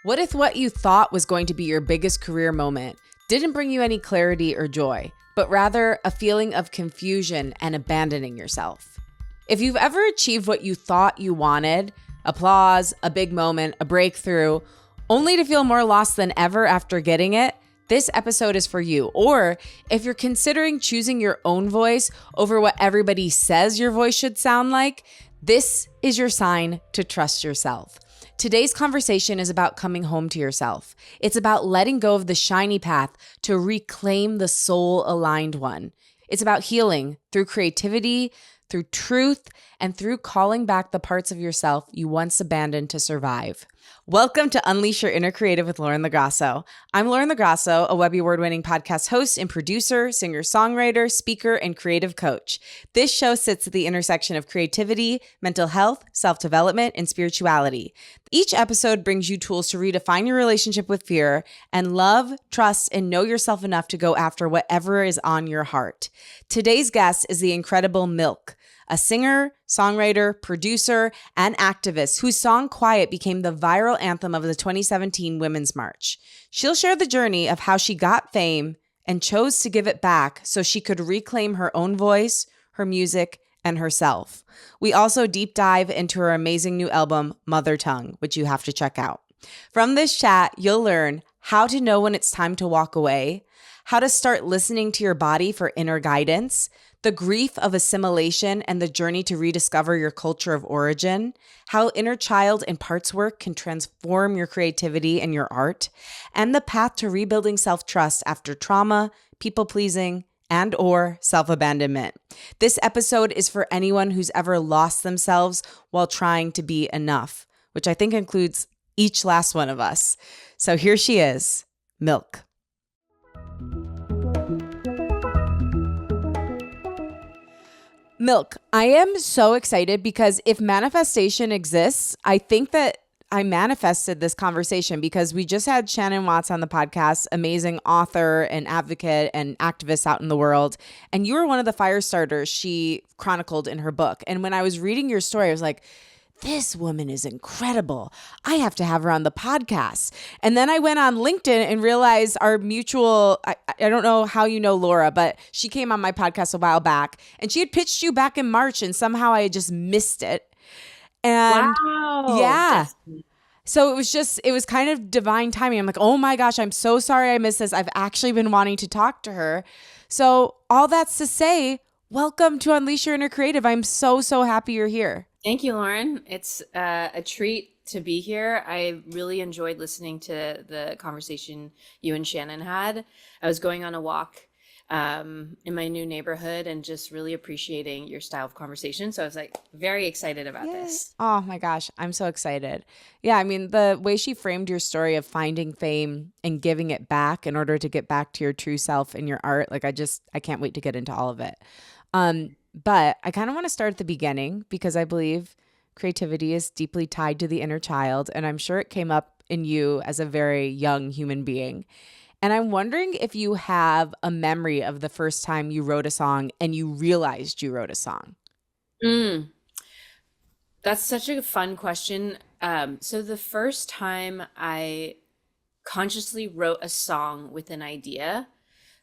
What if what you thought was going to be your biggest career moment didn't bring you any clarity or joy, but rather a feeling of confusion and abandoning yourself? If you've ever achieved what you thought you wanted, applause, a big moment, a breakthrough, only to feel more lost than ever after getting it, this episode is for you. Or if you're considering choosing your own voice over what everybody says your voice should sound like, this is your sign to trust yourself. Today's conversation is about coming home to yourself. It's about letting go of the shiny path to reclaim the soul-aligned one. It's about healing through creativity, through truth, and through calling back the parts of yourself you once abandoned to survive. Welcome to Unleash Your Inner Creative with Lauren LaGrasso. I'm Lauren LaGrasso, a Webby Award-winning podcast host and producer, singer-songwriter, speaker, and creative coach. This show sits at the intersection of creativity, mental health, self-development, and spirituality. Each episode brings you tools to redefine your relationship with fear and love, trust, and know yourself enough to go after whatever is on your heart. Today's guest is the incredible MILCK, a singer, songwriter, producer, and activist whose song Quiet became the viral anthem of the 2017 Women's March. She'll share the journey of how she got fame and chose to give it back so she could reclaim her own voice, her music, and herself. We also deep dive into her amazing new album, Mother Tongue, which you have to check out. From this chat, you'll learn how to know when it's time to walk away, how to start listening to your body for inner guidance, the grief of assimilation and the journey to rediscover your culture of origin, how inner child and parts work can transform your creativity and your art, and the path to rebuilding self-trust after trauma, people-pleasing, and or self-abandonment. This episode is for anyone who's ever lost themselves while trying to be enough, which I think includes each last one of us. So here she is, MILCK. MILCK, I am so excited because if manifestation exists, I think that I manifested this conversation because we just had Shannon Watts on the podcast, amazing author and advocate and activist out in the world. And you were one of the fire starters she chronicled in her book. And when I was reading your story, I was like, this woman is incredible. I have to have her on the podcast. And then I went on LinkedIn and realized our mutual, I don't know how you know Laura, but she came on my podcast a while back and she had pitched you back in March and somehow I just missed it. And wow. Yeah. So it was kind of divine timing. I'm like, oh my gosh, I'm so sorry I missed this. I've actually been wanting to talk to her. So all that's to say, welcome to Unleash Your Inner Creative. I'm so happy you're here. Thank you, Lauren. It's a treat to be here. I really enjoyed listening to the conversation you and Shannon had. I was going on a walk in my new neighborhood and just really appreciating your style of conversation. So I was like very excited about this. Oh my gosh, I'm so excited. Yeah, I mean, the way she framed your story of finding fame and giving it back in order to get back to your true self in your art, like I can't wait to get into all of it. But I kind of want to start at the beginning because I believe creativity is deeply tied to the inner child. And I'm sure it came up in you as a very young human being. And I'm wondering if you have a memory of the first time you wrote a song and you realized you wrote a song. That's such a fun question. So the first time I consciously wrote a song with an idea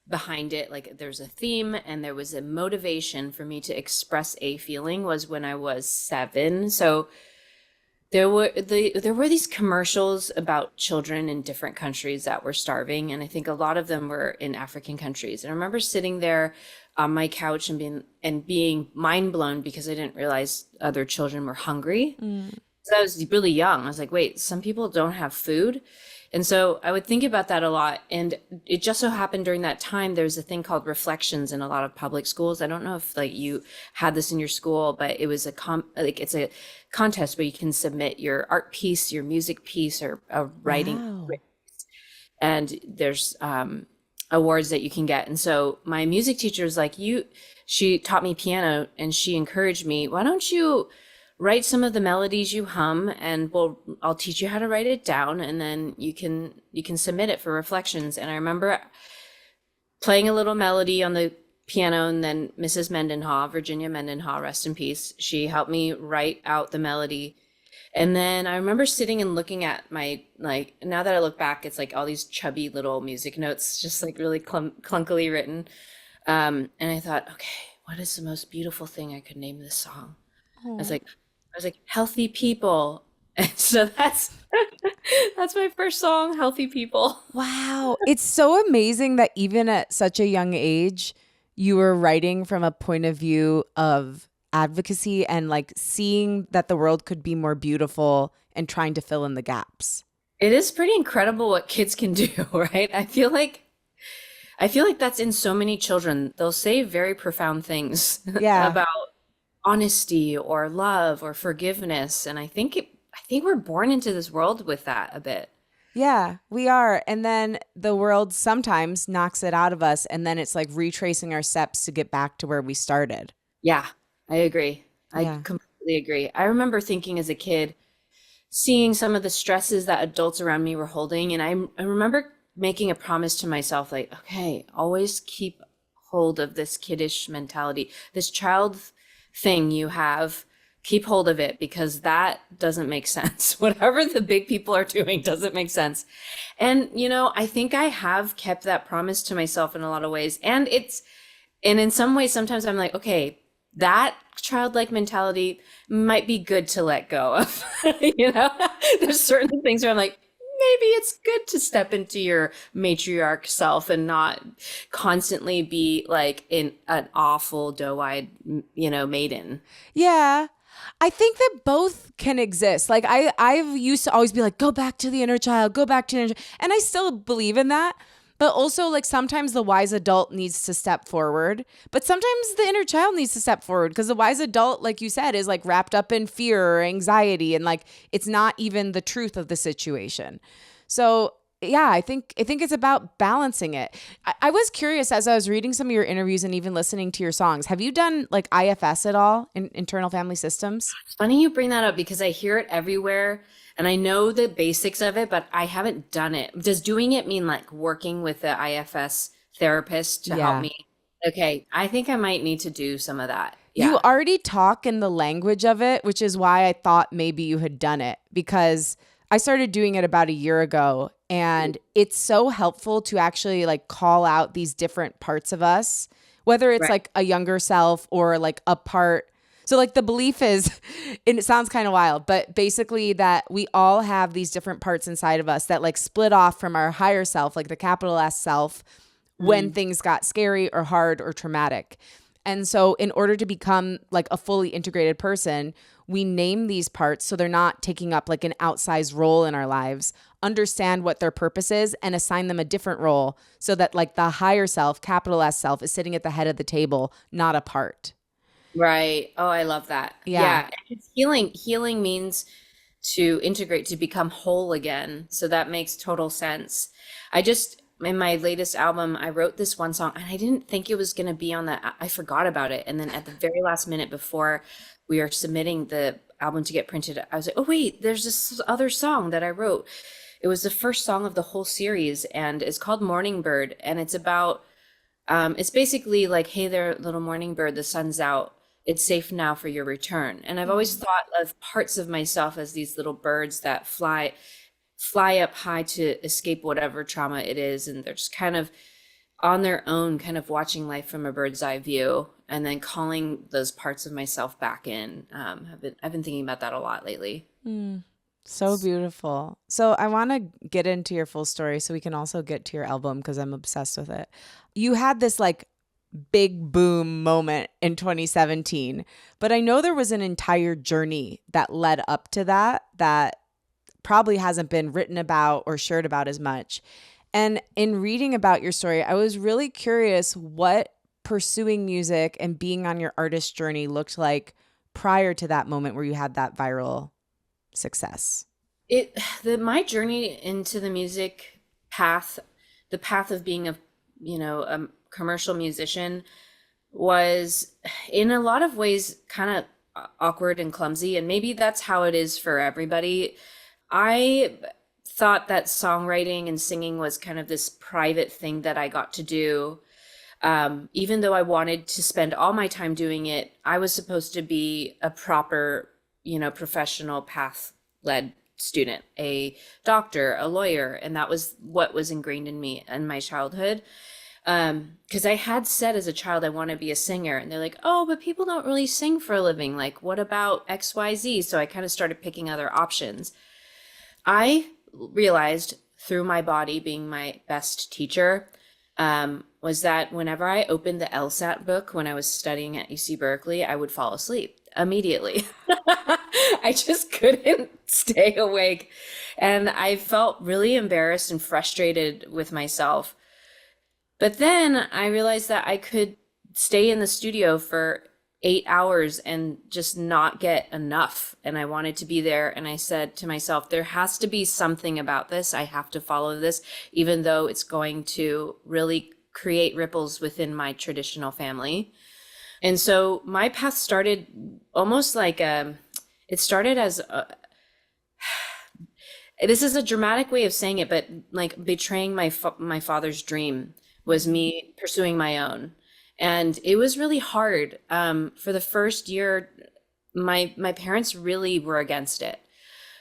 behind it, like there's a theme and there was a motivation for me to express a feeling, was when I was 7. So there were these commercials about children in different countries that were starving, and I think a lot of them were in African countries. And I remember sitting there on my couch and being mind blown because I didn't realize other children were hungry. So I was really young. I was like, wait, some people don't have food. And so I would think about that a lot. And it just so happened during that time, there was a thing called reflections in a lot of public schools. I don't know if like you had this in your school, but it was it's a contest where you can submit your art piece, your music piece, or a writing. Wow. And there's awards that you can get. And so my music teacher was like, she taught me piano and she encouraged me, why don't you write some of the melodies you hum and I'll teach you how to write it down and then you can submit it for reflections. And I remember playing a little melody on the piano, and then Mrs. Mendenhall, Virginia Mendenhall, rest in peace, she helped me write out the melody. And then I remember sitting and looking at my, like, now that I look back, it's like all these chubby little music notes, just like really clunkily written. And I thought, okay, what is the most beautiful thing I could name this song? I was Oh. like, healthy people. And so that's my first song, Healthy People. Wow. It's so amazing that even at such a young age, you were writing from a point of view of advocacy and like seeing that the world could be more beautiful and trying to fill in the gaps. It is pretty incredible what kids can do, right? I feel like that's in so many children. They'll say very profound things Yeah. about honesty or love or forgiveness, and I think we're born into this world with that a bit. Yeah, we are. And then the world sometimes knocks it out of us. And then it's like retracing our steps to get back to where we started. Yeah, I agree. I Yeah. completely agree. I remember thinking as a kid, seeing some of the stresses that adults around me were holding, and I remember making a promise to myself, like, okay, always keep hold of this kiddish mentality, this child thing you have. Keep hold of it because that doesn't make sense. Whatever the big people are doing doesn't make sense. And, I think I have kept that promise to myself in a lot of ways. And in some ways, sometimes I'm like, okay, that childlike mentality might be good to let go of. you know, there's certain things where I'm like, maybe it's good to step into your matriarch self and not constantly be like in an awful doe-eyed, maiden. Yeah. I think that both can exist. Like I've used to always be like, go back to the inner child, go back to the inner child. And I still believe in that. But also like sometimes the wise adult needs to step forward. But sometimes the inner child needs to step forward because the wise adult, like you said, is like wrapped up in fear or anxiety and like it's not even the truth of the situation. So yeah, I think it's about balancing it. I was curious as I was reading some of your interviews and even listening to your songs. Have you done like IFS at all in internal family systems? It's funny you bring that up because I hear it everywhere and I know the basics of it, but I haven't done it. Does doing it mean like working with the IFS therapist to help Yeah. me? Okay, I think I might need to do some of that. You Yeah. already talk in the language of it, which is why I thought maybe you had done it because I started doing it about a year ago and it's so helpful to actually like call out these different parts of us, whether it's Right. like a younger self or like a part. So like the belief is, and it sounds kind of wild, but basically that we all have these different parts inside of us that like split off from our higher self, like the capital S self, when Mm, things got scary or hard or traumatic. And so, in order to become like a fully integrated person, we name these parts so they're not taking up like an outsized role in our lives, understand what their purpose is, and assign them a different role so that like the higher self, capital S self, is sitting at the head of the table, not a part. right. Oh, I love that. Yeah. Yeah. And it's healing. Healing means to integrate, to become whole again. So that makes total sense. In my latest album, I wrote this one song and I didn't think it was going to be on that. I forgot about it. And then at the very last minute before we are submitting the album to get printed, I was like, oh, wait, there's this other song that I wrote. It was the first song of the whole series and it's called Morning Bird. And it's about, it's basically like, hey there, little morning bird, the sun's out. It's safe now for your return. And I've always Mm. thought of parts of myself as these little birds that fly up high to escape whatever trauma it is. And they're just kind of on their own, kind of watching life from a bird's eye view and then calling those parts of myself back in. I've been thinking about that a lot lately. Mm. So beautiful. So I want to get into your full story so we can also get to your album because I'm obsessed with it. You had this like big boom moment in 2017, but I know there was an entire journey that led up to that probably hasn't been written about or shared about as much. And in reading about your story, I was really curious what pursuing music and being on your artist journey looked like prior to that moment where you had that viral success. My journey into the music path, the path of being a commercial musician was in a lot of ways kind of awkward and clumsy, and maybe that's how it is for everybody. I thought that songwriting and singing was kind of this private thing that I got to do. Even though I wanted to spend all my time doing it, I was supposed to be a proper professional path led student, a doctor, a lawyer. And that was what was ingrained in me in my childhood. Because I had said as a child, I want to be a singer. And they're like, oh, but people don't really sing for a living. Like, what about XYZ? So I kind of started picking other options. I realized through my body being my best teacher, was that whenever I opened the LSAT book when I was studying at UC Berkeley, I would fall asleep immediately. I just couldn't stay awake. And I felt really embarrassed and frustrated with myself. But then I realized that I could stay in the studio for 8 hours and just not get enough. And I wanted to be there. And I said to myself, there has to be something about this. I have to follow this, even though it's going to really create ripples within my traditional family. And so my path started almost like it started as this is a dramatic way of saying it, but like betraying my father's dream was me pursuing my own. And it was really hard. For the first year, my parents really were against it.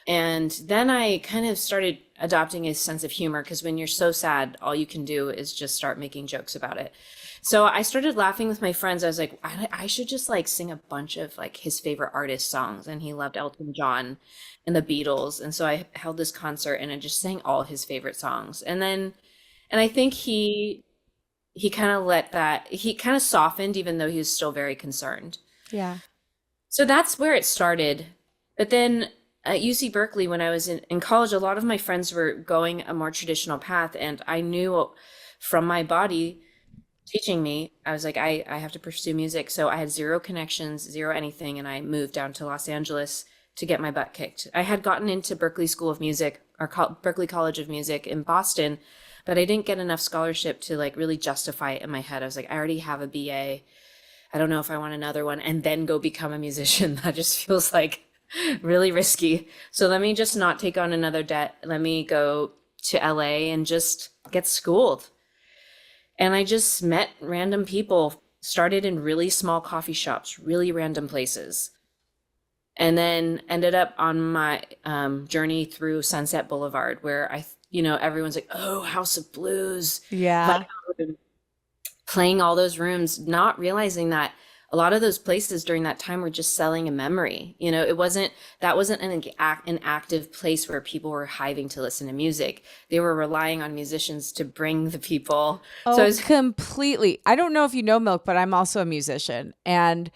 And then I kind of started adopting a sense of humor, because when you're so sad, all you can do is just start making jokes about it. So I started laughing with my friends. I was like, I should just like sing a bunch of like his favorite artist songs. And he loved Elton John and the Beatles. And so I held this concert and I just sang all his favorite songs. And I think he kind of he kind of softened, even though he was still very concerned. Yeah. So that's where it started. But then at UC Berkeley, when I was in college, a lot of my friends were going a more traditional path. And I knew from my body teaching me, I was like, I have to pursue music. So I had zero connections, zero anything. And I moved down to Los Angeles to get my butt kicked. I had gotten into Berkeley School of Music, or Berkeley College of Music in Boston, but I didn't get enough scholarship to like really justify it in my head. I was like, I already have a BA. I don't know if I want another one and then go become a musician. That just feels like really risky. So let me just not take on another debt. Let me go to LA and just get schooled. And I just met random people, started in really small coffee shops, really random places, and then ended up on my journey through Sunset Boulevard, where everyone's like, oh, House of Blues. Yeah. Playing all those rooms, not realizing that a lot of those places during that time were just selling a memory. That wasn't an active place where people were hiving to listen to music. They were relying on musicians to bring the people. Oh, completely. I don't know if you know Milk, but I'm also a musician. And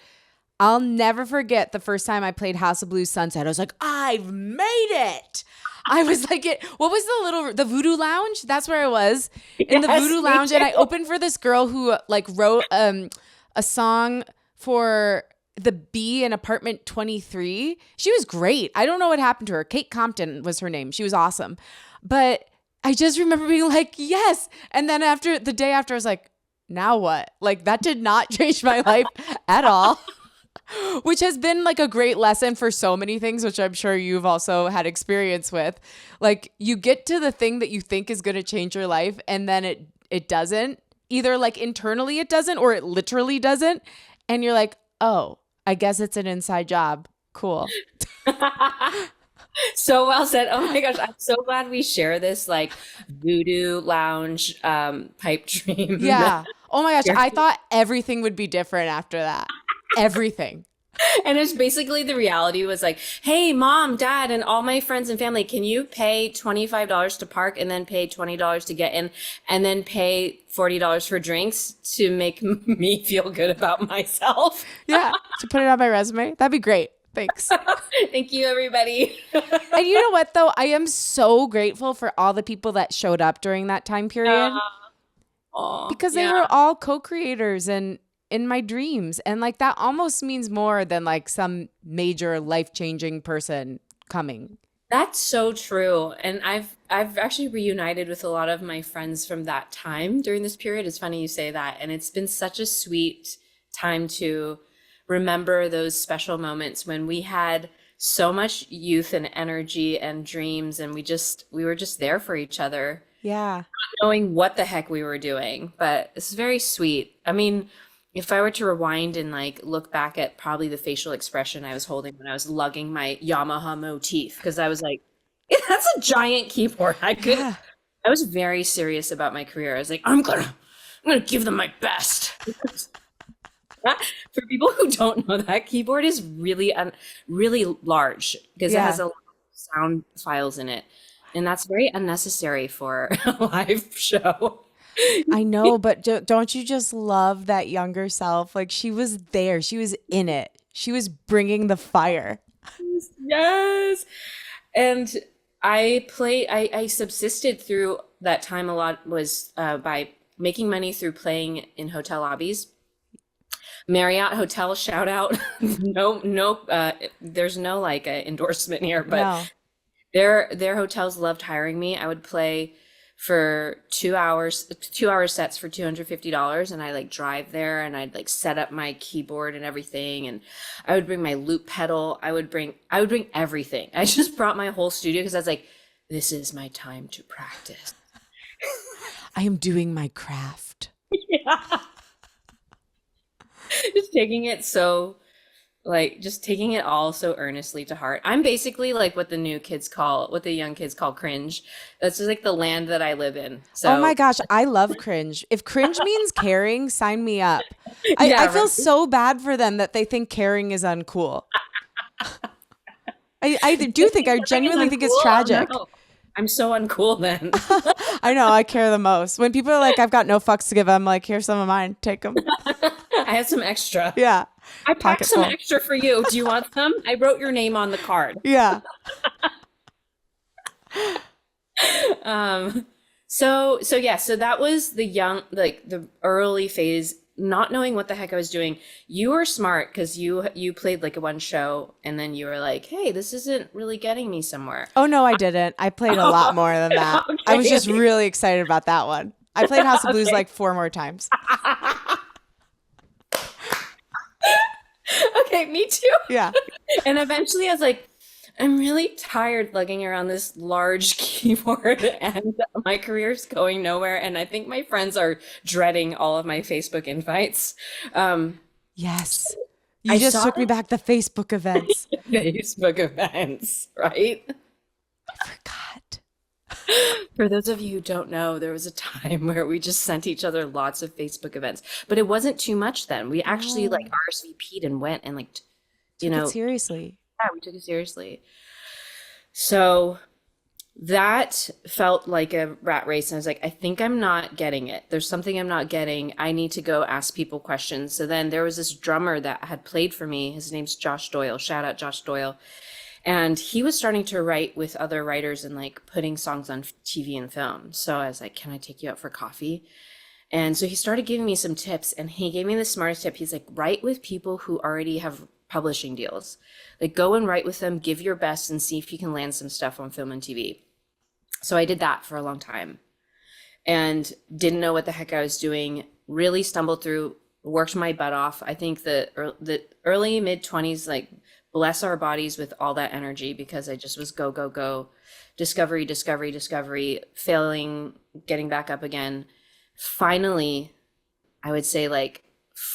I'll never forget the first time I played House of Blues Sunset. I was like, I've made it. I was like, what was the Voodoo Lounge? That's where I was, in the Voodoo Lounge. And I opened for this girl who like wrote a song for the Bee in Apartment 23. She was great. I don't know what happened to her. Kate Compton was her name. She was awesome. But I just remember being like, yes. And then the day after, I was like, now what? Like, that did not change my life at all. Which has been like a great lesson for so many things, which I'm sure you've also had experience with. Like, you get to the thing that you think is going to change your life, and then it doesn't. Either like internally it doesn't, or it literally doesn't. And you're like, oh, I guess it's an inside job. Cool. So well said. Oh my gosh, I'm so glad we share this like Voodoo Lounge pipe dream. Yeah. Oh my gosh, I thought everything would be different after that. Everything. And it's basically the reality was like, hey, mom, dad, and all my friends and family, can you pay $25 to park and then pay $20 to get in and then pay $40 for drinks to make me feel good about myself? Yeah, to put it on my resume. That'd be great. Thanks. Thank you, everybody. And you know what, though? I am so grateful for all the people that showed up during that time period. Because they were all co-creators and in my dreams. And like, that almost means more than like some major life-changing person coming. That's so true. And I've actually reunited with a lot of my friends from that time during this period. It's funny you say that. And it's been such a sweet time to remember those special moments when we had so much youth and energy and dreams, and we were just there for each other. Yeah. Not knowing what the heck we were doing, but it's very sweet. I mean, if I were to rewind and like look back at probably the facial expression I was holding when I was lugging my Yamaha motif, because I was like, that's a giant keyboard. Yeah. I was very serious about my career. I was like, I'm gonna give them my best. For people who don't know, that keyboard is really really large because it has Yeah. a lot of sound files in it, and that's very unnecessary for a live show. I know, but don't you just love that younger self? Like she was there, she was in it, she was bringing the fire. Yes. And I subsisted through that time a lot was by making money through playing in hotel lobbies. Marriott Hotel shout out. There's no like endorsement here, but No. their hotels loved hiring me. I would play for 2 hours, 2 hour sets for $250, and I like drive there and I'd like set up my keyboard and everything, and I would bring my loop pedal. I would bring everything. I just brought my whole studio because I was like, this is my time to practice. I am doing my craft. Yeah. Just taking it so like just taking it all so earnestly to heart. I'm basically like what the young kids call cringe. That's just like the land that I live in. Oh my So gosh, I love cringe. If cringe means caring, sign me up. I yeah, feel right. so bad for them that they think caring is uncool. I do think, I Caring is genuinely think uncool. it's Oh tragic. no. I'm so uncool then. I know, I care the most. When people are like, I've got no fucks to give, I'm like, here's some of mine. Take them. I have some extra. Yeah. I packed Pocket some full. extra for you. Do you want some? I wrote your name on the card. Yeah. Um, so that was the young, like the early phase, not knowing what the heck I was doing. You were smart because you played like a one show and then you were like, hey, this isn't really getting me somewhere. Oh, no, I didn't. I played a lot more than that. I was just Okay. really excited about that one. I played House of Blues Okay. like 4 more times. Okay, me too. Yeah. And eventually I was like, I'm really tired lugging around this large keyboard and my career's going nowhere. And I think my friends are dreading all of my Facebook invites. Um, Yes. You I just saw took me back to Facebook events. Facebook events, right? I forgot. For those of you who don't know, there was a time where we just sent each other lots of Facebook events, but it wasn't too much then. We actually like No. RSVP'd and went and like, you Took it know, seriously. yeah, we took it seriously. So that felt like a rat race. And I was like, I think I'm not getting it. There's something I'm not getting. I need to go ask people questions. So then there was this drummer that had played for me. His name's Josh Doyle. Shout out Josh Doyle. And he was starting to write with other writers and like putting songs on TV and film. So I was like, can I take you out for coffee? And so he started giving me some tips, and he gave me the smartest tip. He's like, write with people who already have publishing deals. Like, go and write with them, give your best, and see if you can land some stuff on film and TV. So I did that for a long time and didn't know what the heck I was doing. Really stumbled through, worked my butt off. I think the early mid 20s, like, bless our bodies with all that energy because I just was go, go, go, discovery, discovery, discovery, failing, getting back up again. Finally, I would say like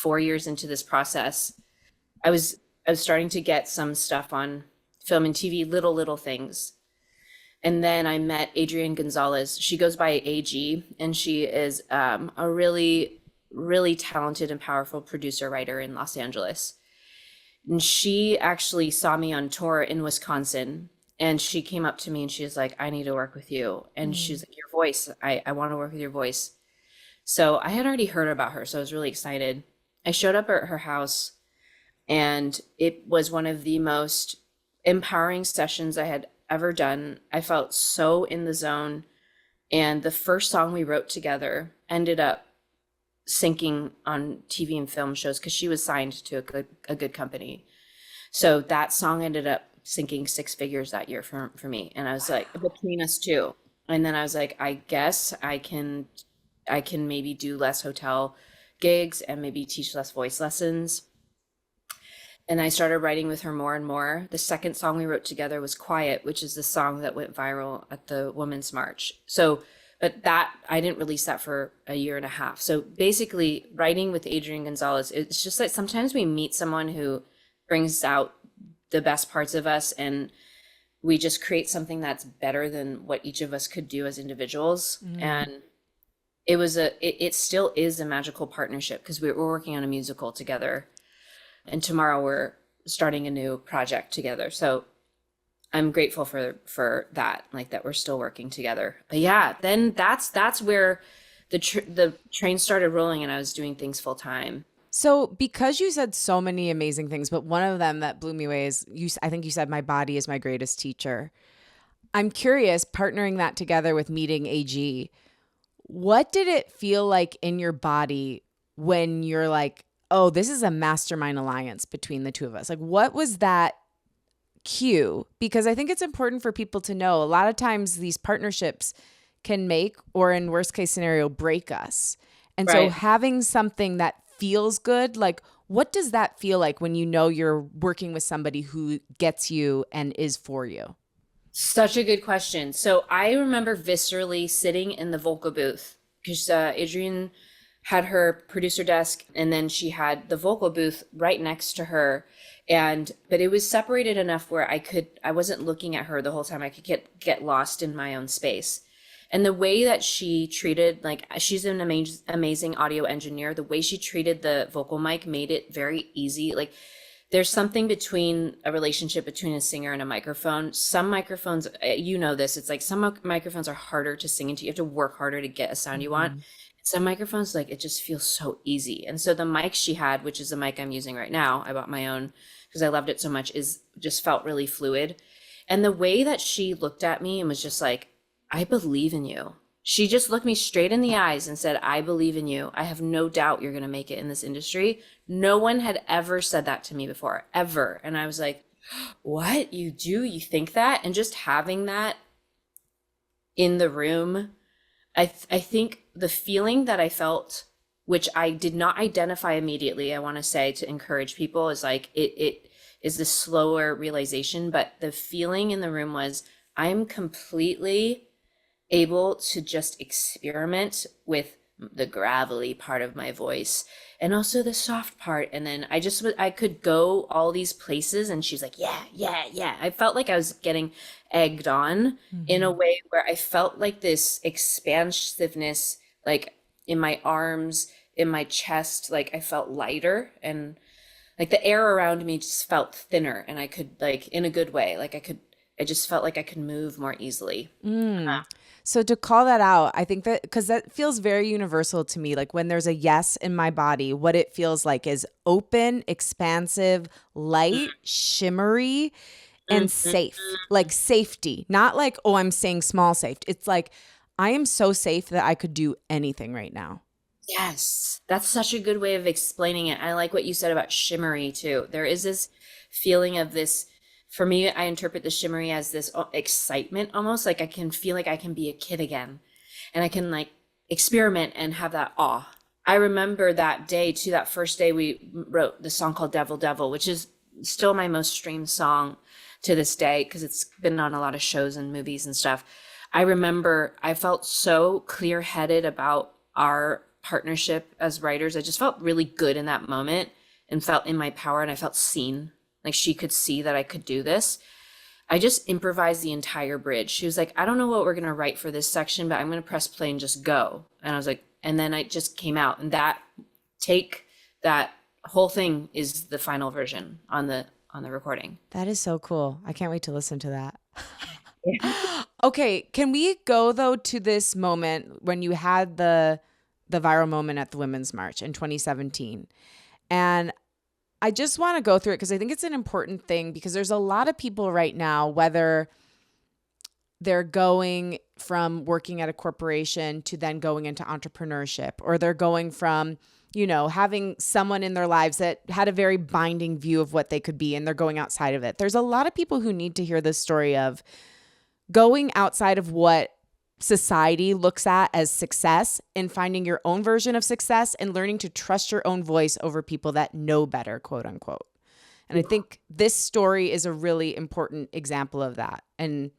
4 years into this process, I was I was starting to get some stuff on film and TV, little things. And then I met Adrienne Gonzalez. She goes by AG, and she is a really talented and powerful producer writer in Los Angeles. And she actually saw me on tour in Wisconsin, and she came up to me and she was like, I need to work with you. And she's Mm. like, your voice, I want to work with your voice. So I had already heard about her, so I was really excited. I showed up at her house, and it was one of the most empowering sessions I had ever done. I felt so in the zone. And the first song we wrote together ended up syncing on TV and film shows because she was signed to a good company. So that song ended up sinking 6 figures that year for me. And I was like, between us two. And then I was like, I guess I can maybe do less hotel gigs and maybe teach less voice lessons. And I started writing with her more and more. The second song we wrote together was Quiet, which is the song that went viral at the Women's March. So but that I didn't release that for a year and a half. So basically, writing with Adrian Gonzalez, it's just that sometimes we meet someone who brings out the best parts of us, and we just create something that's better than what each of us could do as individuals. And it still is a magical partnership because we're working on a musical together, and tomorrow we're starting a new project together. So I'm grateful for that, like that we're still working together. But yeah, then that's where the train started rolling, and I was doing things full time. So because you said so many amazing things, but one of them that blew me away is I think you said my body is my greatest teacher. I'm curious, partnering that together with meeting AG, what did it feel like in your body when you're like, oh, this is a mastermind alliance between the two of us? Like, what was that cue? Because I think it's important for people to know a lot of times these partnerships can make, or in worst case scenario, break us. And so Right. having something that feels good, like what does that feel like when you know you're working with somebody who gets you and is for you? Such a good question. So I remember viscerally sitting in the vocal booth because Adrienne had her producer desk, and then she had the vocal booth right next to her. But it was separated enough where I wasn't looking at her the whole time. I could get lost in my own space. And the way that she treated, like, she's an amazing audio engineer. The way she treated the vocal mic made it very easy. Like, there's something between a relationship between a singer and a microphone. Some microphones, you know this, it's like some microphones are harder to sing into. You have to work harder to get a sound you want. Some microphones, like, it just feels so easy. And so the mic she had, which is the mic I'm using right now, I bought my own because I loved it so much, is just felt really fluid. And the way that she looked at me and was just like, I believe in you. She just looked me straight in the eyes and said, I believe in you. I have no doubt you're going to make it in this industry. No one had ever said that to me before, ever. And I was like, what? You do? You think that? And just having that in the room, I think the feeling that I felt, which I did not identify immediately, I want to say to encourage people, is like it is the slower realization. But the feeling in the room was, I'm completely able to just experiment with the gravelly part of my voice and also the soft part. And then I could go all these places, and she's like, yeah, yeah, yeah. I felt like I was getting egged on in a way where I felt like this expansiveness, like in my arms, in my chest, like I felt lighter, and like the air around me just felt thinner, and I could, like, in a good way, like I just felt like I could move more easily. So to call that out, I think that because that feels very universal to me. Like when there's a yes in my body, what it feels like is open, expansive, light, shimmery, and Mhm. safe. Like safety, not like, oh, I'm saying small safe. It's like, I am so safe that I could do anything right now. Yes, that's such a good way of explaining it. I like what you said about shimmery too. There is this feeling of this, for me, I interpret the shimmery as this excitement, almost like I can feel like I can be a kid again, and I can, like, experiment and have that awe. I remember that day too, that first day we wrote the song called Devil Devil, which is still my most streamed song to this day because it's been on a lot of shows and movies and stuff. I remember I felt so clear-headed about our partnership as writers. I just felt really good in that moment and felt in my power, and I felt seen. Like she could see that I could do this. I just improvised the entire bridge. She was like, I don't know what we're going to write for this section, but I'm going to press play and just go. And I was like, and then I just came out, and that whole thing is the final version on the recording. That is so cool. I can't wait to listen to that. Yeah. Okay, can we go though to this moment when you had the viral moment at the Women's March in 2017? And I just want to go through it because I think it's an important thing, because there's a lot of people right now, whether they're going from working at a corporation to then going into entrepreneurship, or they're going from, having someone in their lives that had a very binding view of what they could be, and they're going outside of it. There's a lot of people who need to hear this story of going outside of what society looks at as success and finding your own version of success and learning to trust your own voice over people that know better, quote unquote. And I think this story is a really important example of that. And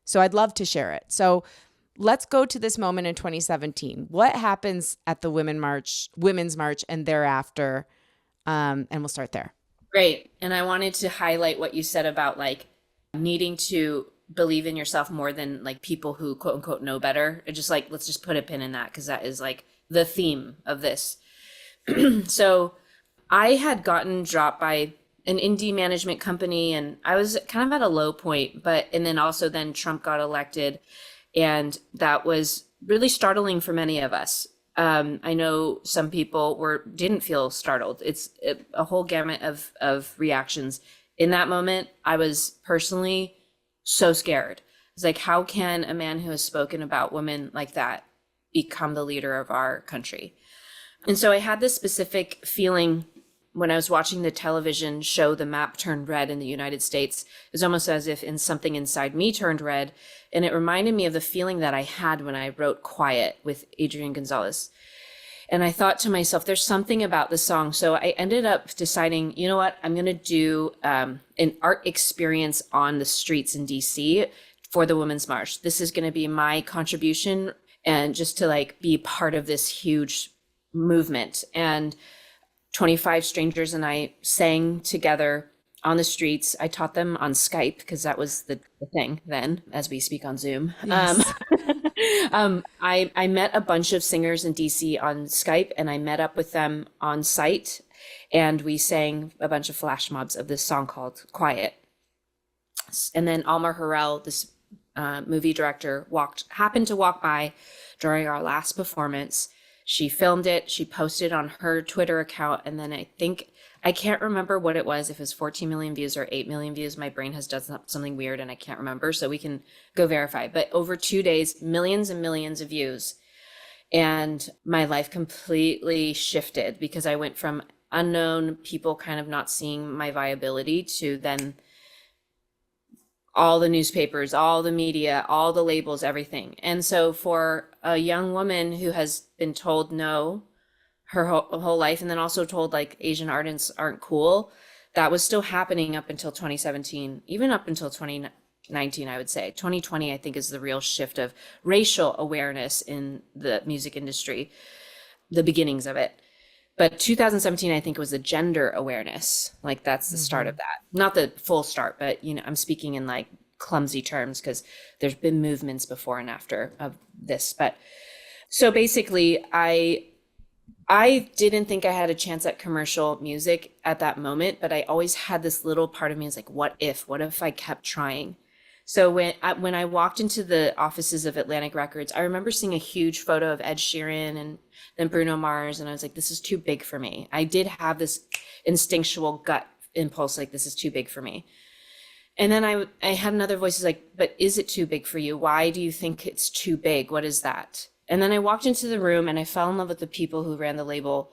so I'd love to share it. So let's go to this moment in 2017. What happens at the Women's March and thereafter? And we'll start there. Great. And I wanted to highlight what you said about like needing to believe in yourself more than like people who quote unquote know better. It just like, let's just put a pin in that because that is like the theme of this. So I had gotten dropped by an indie management company and I was kind of at a low point, and then Trump got elected, and that was really startling for many of us. I know some people didn't feel startled. It's a whole gamut of reactions. In that moment, I was personally so scared. It's like, how can a man who has spoken about women like that become the leader of our country? And so I had this specific feeling when I was watching the television show The Map Turned Red in the United States. It was almost as if something inside me turned red. And it reminded me of the feeling that I had when I wrote Quiet with Adrian Gonzalez. And I thought to myself, there's something about the song. So I ended up deciding, you know what, I'm going to do an art experience on the streets in DC for the Women's March. This is going to be my contribution, and just to like be part of this huge movement. And 25 strangers and I sang together on the streets. I taught them on Skype because that was the thing then, as we speak on Zoom. Yes. I met a bunch of singers in DC on Skype, and I met up with them on site, and we sang a bunch of flash mobs of this song called Quiet. And then Alma Harrell, this movie director, happened to walk by during our last performance. She filmed it, she posted on her Twitter account, and then I can't remember what it was, if it was 14 million views or 8 million views. My brain has done something weird and I can't remember, so we can go verify. But over 2 days, millions and millions of views. And my life completely shifted because I went from unknown people kind of not seeing my viability to then all the newspapers, all the media, all the labels, everything. And so for a young woman who has been told no her whole life, and then also told like Asian artists aren't cool, that was still happening up until 2017, even up until 2019, I would say. 2020, I think, is the real shift of racial awareness in the music industry, the beginnings of it. But 2017, I think, was the gender awareness. Like that's the start of that. Not the full start, but I'm speaking in like clumsy terms because there's been movements before and after of this. But so basically, I didn't think I had a chance at commercial music at that moment, but I always had this little part of me is like, what if I kept trying? So when I walked into the offices of Atlantic Records, I remember seeing a huge photo of Ed Sheeran and then Bruno Mars, and I was like, this is too big for me. I did have this instinctual gut impulse, like, this is too big for me. And then I had another voice like, but is it too big for you? Why do you think it's too big? What is that? And then I walked into the room and I fell in love with the people who ran the label,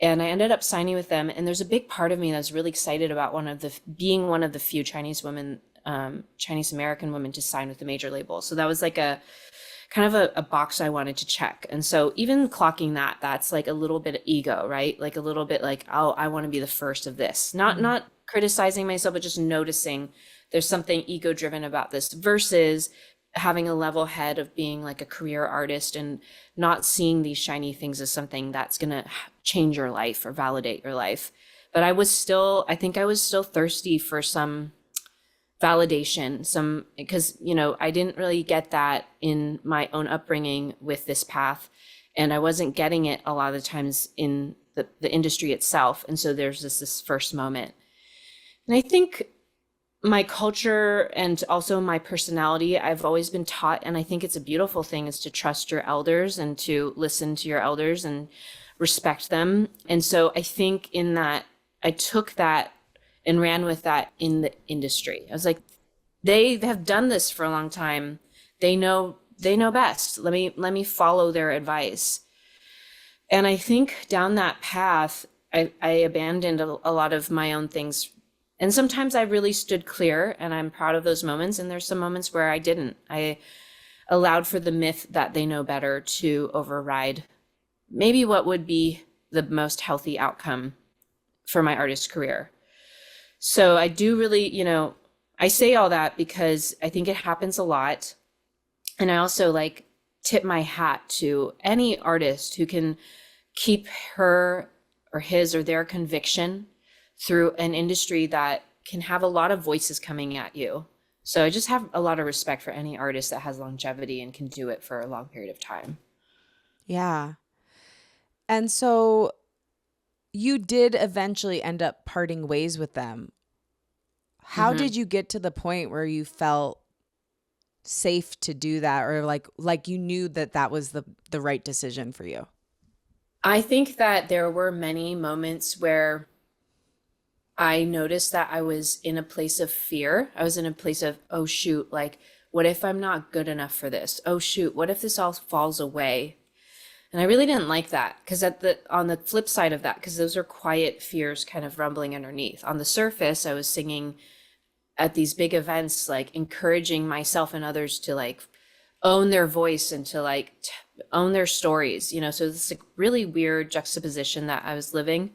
and I ended up signing with them. And there's a big part of me that was really excited about being one of the few Chinese American women to sign with the major label. So that was like a kind of a box I wanted to check. And so even clocking that's like a little bit of ego, right? Like a little bit like, oh, I want to be the first of this. Not criticizing myself, but just noticing there's something ego driven about this versus having a level head of being like a career artist and not seeing these shiny things as something that's going to change your life or validate your life. But I think I was still thirsty for some validation, because, I didn't really get that in my own upbringing with this path. And I wasn't getting it a lot of the times in the industry itself. And so there's this first moment. And I think my culture and also my personality, I've always been taught, and I think it's a beautiful thing, is to trust your elders and to listen to your elders and respect them. And so I think in that, I took that and ran with that in the industry. I was like, they have done this for a long time. They know best. Let me follow their advice. And I think down that path, I abandoned a lot of my own things. And sometimes I really stood clear, and I'm proud of those moments. And there's some moments where I didn't. I allowed for the myth that they know better to override maybe what would be the most healthy outcome for my artist career. So I do really, I say all that because I think it happens a lot. And I also tip my hat to any artist who can keep her or his or their conviction through an industry that can have a lot of voices coming at you. So I just have a lot of respect for any artist that has longevity and can do it for a long period of time. Yeah. And so you did eventually end up parting ways with them. How hmm did you get to the point where you felt safe to do that, or like you knew that that was the right decision for you? I think that there were many moments where I noticed that I was in a place of fear. I was in a place of, oh shoot, like, what if I'm not good enough for this? Oh shoot, what if this all falls away? And I really didn't like that because on the flip side of that, because those are quiet fears kind of rumbling underneath. On the surface, I was singing at these big events, like encouraging myself and others to like own their voice and to like own their stories, you know. So this like really weird juxtaposition that I was living.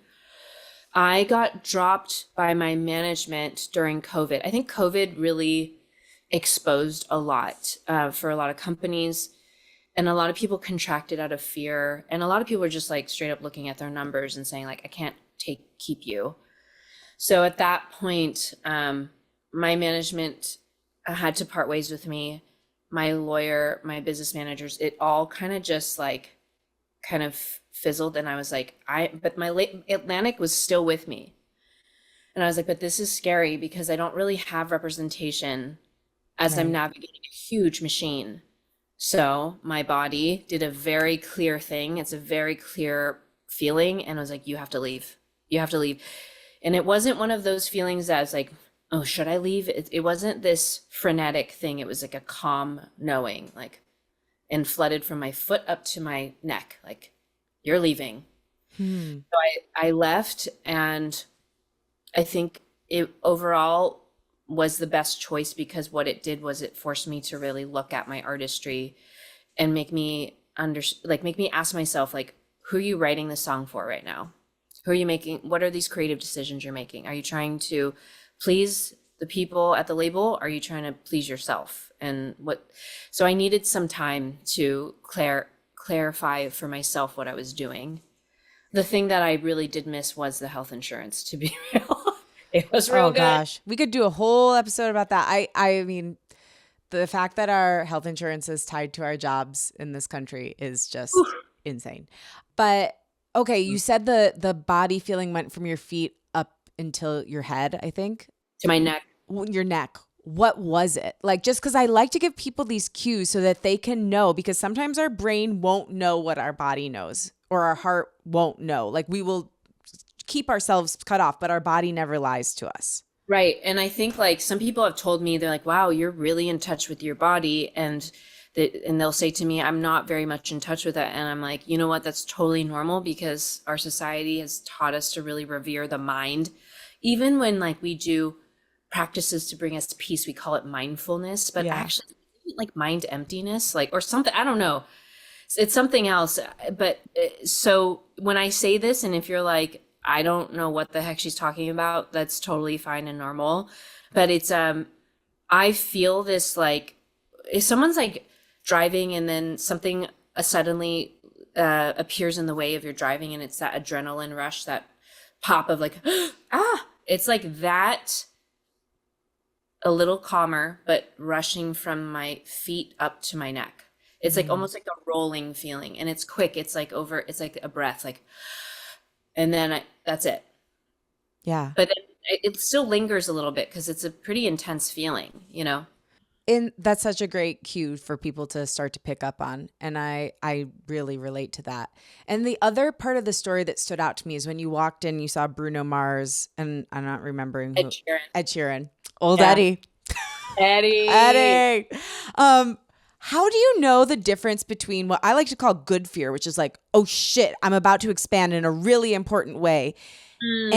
I got dropped by my management during COVID. I think COVID really exposed a lot for a lot of companies, and a lot of people contracted out of fear, and a lot of people were just like straight up looking at their numbers and saying like, I can't keep you. So at that point, my management had to part ways with me. My lawyer, my business managers, it all kind of just like kind of fizzled. And I was like, but my late Atlantic was still with me. And I was like, but this is scary because I don't really have representation as I'm Right. navigating a huge machine. So my body did a very clear thing. It's a very clear feeling. And I was like, you have to leave. You have to leave. And it wasn't one of those feelings that was like, oh, should I leave? It wasn't this frenetic thing. It was like a calm knowing, like, and flooded from my foot up to my neck, like, you're leaving. Hmm. So I left, and I think it overall was the best choice because what it did was it forced me to really look at my artistry and make me make me ask myself, like, who are you writing this song for right now? Who are you making? What are these creative decisions you're making? Are you trying to please the people at the label? Are you trying to please yourself? And what? So I needed some time to clarify for myself what I was doing. The thing that I really did miss was the health insurance, to be real. It was real Oh good. gosh, we could do a whole episode about that. I mean, the fact that our health insurance is tied to our jobs in this country is just insane. But okay, you said the body feeling went from your feet up until your head, I think. To my neck. Your neck. What was it? Like, just because I like to give people these cues so that they can know, because sometimes our brain won't know what our body knows, or our heart won't know. Like, we will keep ourselves cut off, but our body never lies to us. Right. And I think like some people have told me, they're like, wow, you're really in touch with your body. And they'll say to me, I'm not very much in touch with it. And I'm like, you know what? That's totally normal because our society has taught us to really revere the mind. Even when like we do practices to bring us peace, we call it mindfulness, but Yeah. actually like mind emptiness, like, or something, I don't know. It's something else. But so when I say this, and if you're like, I don't know what the heck she's talking about, that's totally fine and normal. But it's, I feel this like, if someone's like driving and then something suddenly appears in the way of your driving, and it's that adrenaline rush, that pop of like, ah, it's like that, a little calmer, but rushing from my feet up to my neck. It's like Mm. almost like a rolling feeling, and it's quick. It's like over, it's like a breath, like, and then that's it. Yeah. But then it still lingers a little bit because it's a pretty intense feeling, you know? And that's such a great cue for people to start to pick up on. And I really relate to that. And the other part of the story that stood out to me is when you walked in, you saw Bruno Mars, and I'm not remembering Ed who. Sheeran. Ed Sheeran. Old Yeah. Eddie. Eddie. Eddie. How do you know the difference between what I like to call good fear, which is like, oh shit, I'm about to expand in a really important way, Mm.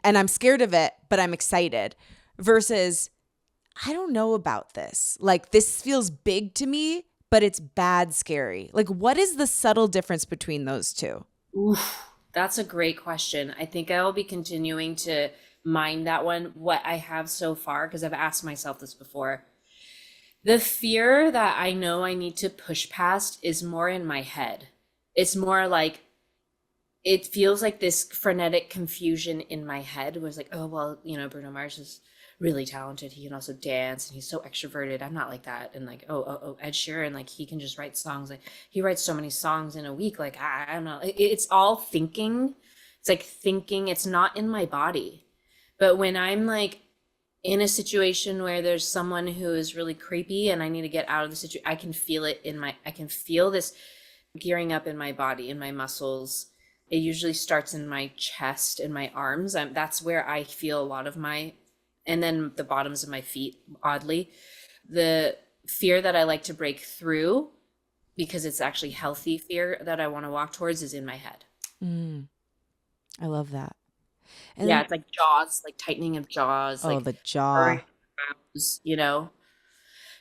and I'm scared of it, but I'm excited, versus I don't know about this. Like, this feels big to me, but it's bad scary. Like, what is the subtle difference between those two? Oof, that's a great question. I think I'll be continuing to mine that one, what I have so far, because I've asked myself this before. The fear that I know I need to push past is more in my head. It's more like it feels like this frenetic confusion in my head where it's like, oh, well, Bruno Mars is really talented. He can also dance and he's so extroverted. I'm not like that. And like, oh, Ed Sheeran, like he can just write songs. Like he writes so many songs in a week. Like, I don't know. It's all thinking. It's like thinking, it's not in my body. But when I'm like in a situation where there's someone who is really creepy and I need to get out of the situation, I can feel this gearing up in my body, in my muscles. It usually starts in my chest and my arms. That's where I feel a lot of and then the bottoms of my feet, oddly. The fear that I like to break through, because it's actually healthy fear that I want to walk towards, is in my head. I love that. And Yeah, it's like jaws, like tightening of jaws, oh, like the jaw.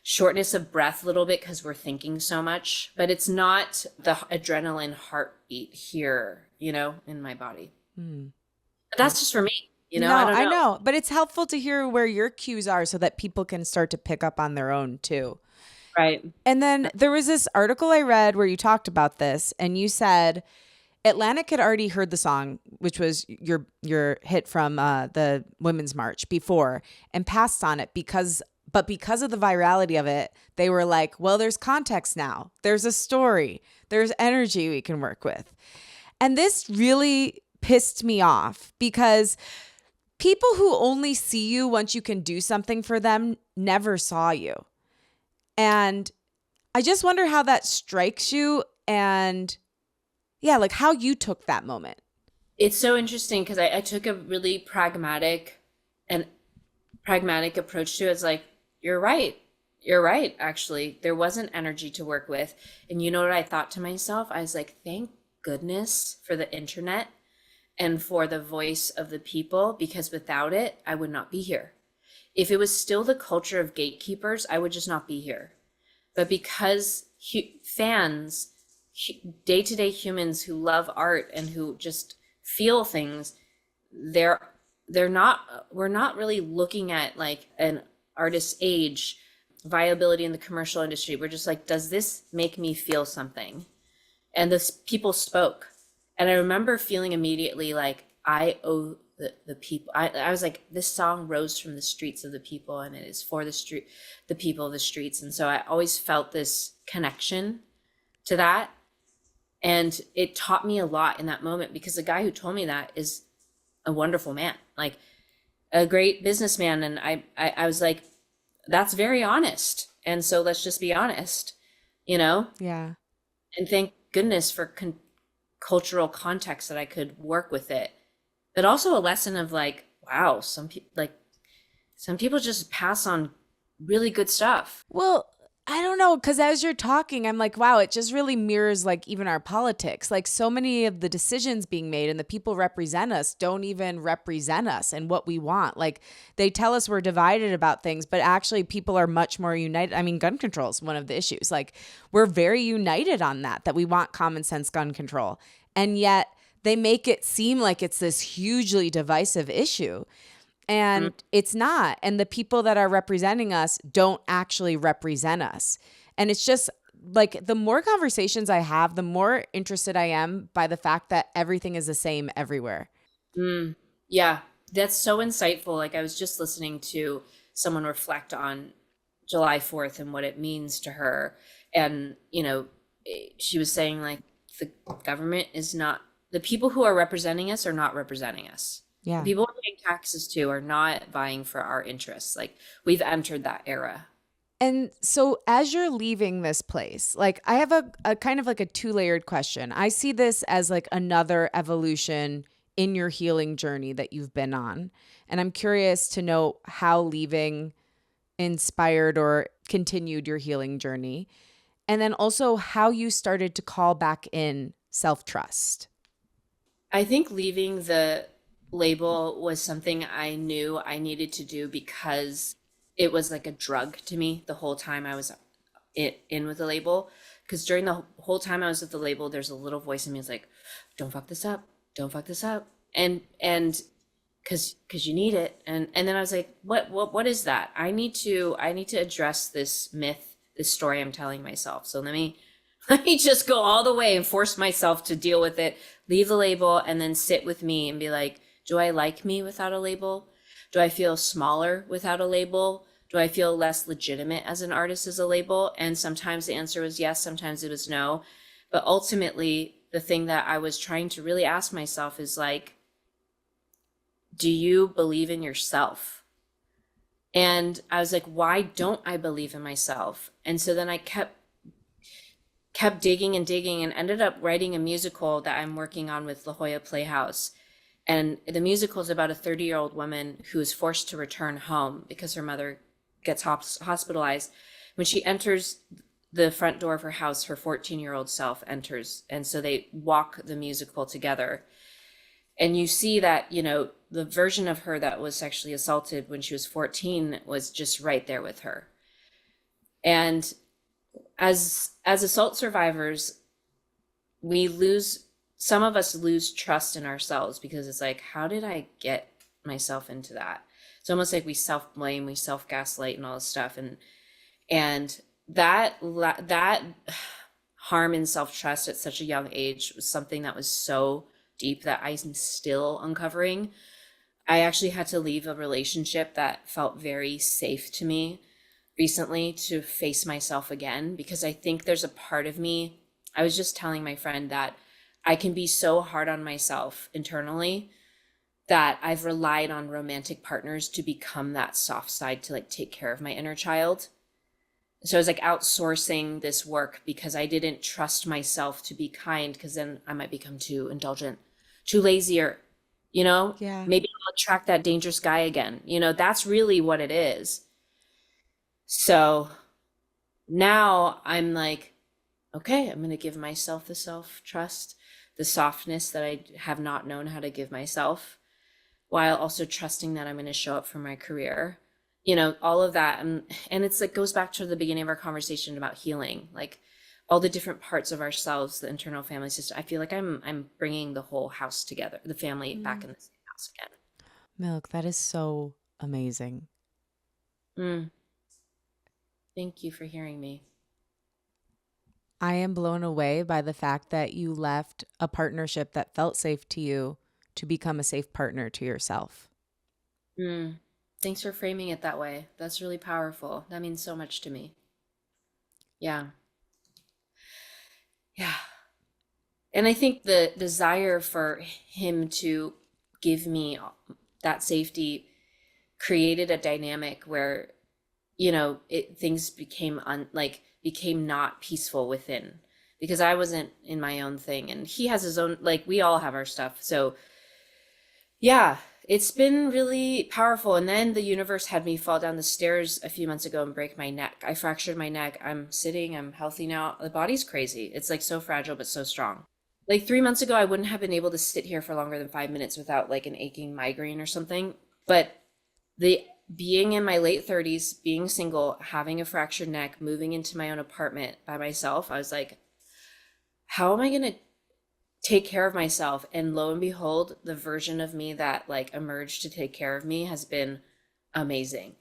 shortness of breath a little bit because we're thinking so much, but it's not the adrenaline heartbeat here, in my body. But that's just for me, No, I don't I know. know, but it's helpful to hear where your cues are so that people can start to pick up on their own too. Right. And then there was this article I read where you talked about this, and you said Atlantic had already heard the song, which was your hit from the Women's March before, and passed on it because of the virality of it, they were like, well, there's context now. There's a story. There's energy we can work with. And this really pissed me off because people who only see you once you can do something for them never saw you. And I just wonder how that strikes you and yeah, like how you took that moment. It's so interesting because I took a really pragmatic approach to it. It's like, you're right. You're right, actually. There wasn't energy to work with. And you know what I thought to myself? I was like, thank goodness for the internet and for the voice of the people, because without it, I would not be here. If it was still the culture of gatekeepers, I would just not be here. But because fans, day-to-day humans who love art and who just feel things, we're not really looking at like an artist's age, viability in the commercial industry. We're just like, does this make me feel something? And the people spoke. And I remember feeling immediately like I owe the people. I was like, this song rose from the streets of the people, and it is for the people of the streets. And so I always felt this connection to that. And it taught me a lot in that moment, because the guy who told me that is a wonderful man, like a great businessman. And I was like, that's very honest. And so let's just be honest, Yeah. and thank goodness for cultural context that I could work with it. But also a lesson of like, wow, some people just pass on really good stuff. Well, I don't know, because as you're talking, I'm like, wow, it just really mirrors like even our politics. Like so many of the decisions being made and the people represent us don't even represent us and what we want. Like they tell us we're divided about things, but actually people are much more united. I mean, gun control is one of the issues. Like we're very united on that we want common sense gun control. And yet they make it seem like it's this hugely divisive issue. And it's not. And the people that are representing us don't actually represent us. And it's just like the more conversations I have, the more interested I am by the fact that everything is the same everywhere. Yeah, that's so insightful. Like I was just listening to someone reflect on July 4th and what it means to her. And, she was saying like the government is not, the people who are representing us are not representing us. Yeah. The people we're paying taxes to are not vying for our interests. Like we've entered that era. And so as you're leaving this place, like I have a kind of like a two-layered question. I see this as like another evolution in your healing journey that you've been on. And I'm curious to know how leaving inspired or continued your healing journey. And then also how you started to call back in self-trust. I think leaving the label was something I knew I needed to do because it was like a drug to me the whole time I was in with the label. Because during the whole time I was with the label, there's a little voice in me that's like, don't fuck this up. Don't fuck this up. And because you need it. And then I was like, what is that? I need to address this myth, this story I'm telling myself. So let me just go all the way and force myself to deal with it, leave the label, and then sit with me and be like, do I like me without a label? Do I feel smaller without a label? Do I feel less legitimate as an artist as a label? And sometimes the answer was yes, sometimes it was no. But ultimately, the thing that I was trying to really ask myself is like, do you believe in yourself? And I was like, why don't I believe in myself? And so then I kept digging and digging and ended up writing a musical that I'm working on with La Jolla Playhouse. And the musical is about a 30-year-old woman who is forced to return home because her mother gets hospitalized. When she enters the front door of her house, her 14-year-old self enters. And so they walk the musical together. And you see that, the version of her that was sexually assaulted when she was 14 was just right there with her. And as assault survivors, some of us lose trust in ourselves because it's like, how did I get myself into that? It's almost like we self-blame, we self-gaslight and all this stuff. And that harm in self-trust at such a young age was something that was so deep that I'm still uncovering. I actually had to leave a relationship that felt very safe to me recently to face myself again, because I think there's a part of me, I was just telling my friend that I can be so hard on myself internally that I've relied on romantic partners to become that soft side to like take care of my inner child. So I was like outsourcing this work because I didn't trust myself to be kind, because then I might become too indulgent, too lazy, or, Yeah. maybe I'll attract that dangerous guy again. That's really what it is. So now I'm like, okay, I'm going to give myself the self-trust, the softness that I have not known how to give myself, while also trusting that I'm going to show up for my career. All of that. And it's like, goes back to the beginning of our conversation about healing, like all the different parts of ourselves, the internal family system. I feel like I'm bringing the whole house together, the family back in the same house again. Milk, that is so amazing. Mm, thank you for hearing me. I am blown away by the fact that you left a partnership that felt safe to you to become a safe partner to yourself. Mm, thanks for framing it that way. That's really powerful. That means so much to me. Yeah. Yeah. And I think the desire for him to give me that safety created a dynamic where, things became not peaceful within, because I wasn't in my own thing and he has his own, like we all have our stuff. So yeah, it's been really powerful. And then the universe had me fall down the stairs a few months ago and break my neck. I fractured my neck. I'm sitting, I'm healthy now. The body's crazy. It's like so fragile, but so strong. Like 3 months ago, I wouldn't have been able to sit here for longer than 5 minutes without like an aching migraine or something. But the being in my late 30s, being single, having a fractured neck, moving into my own apartment by myself, I was like, how am I going to take care of myself? And lo and behold, the version of me that like emerged to take care of me has been amazing.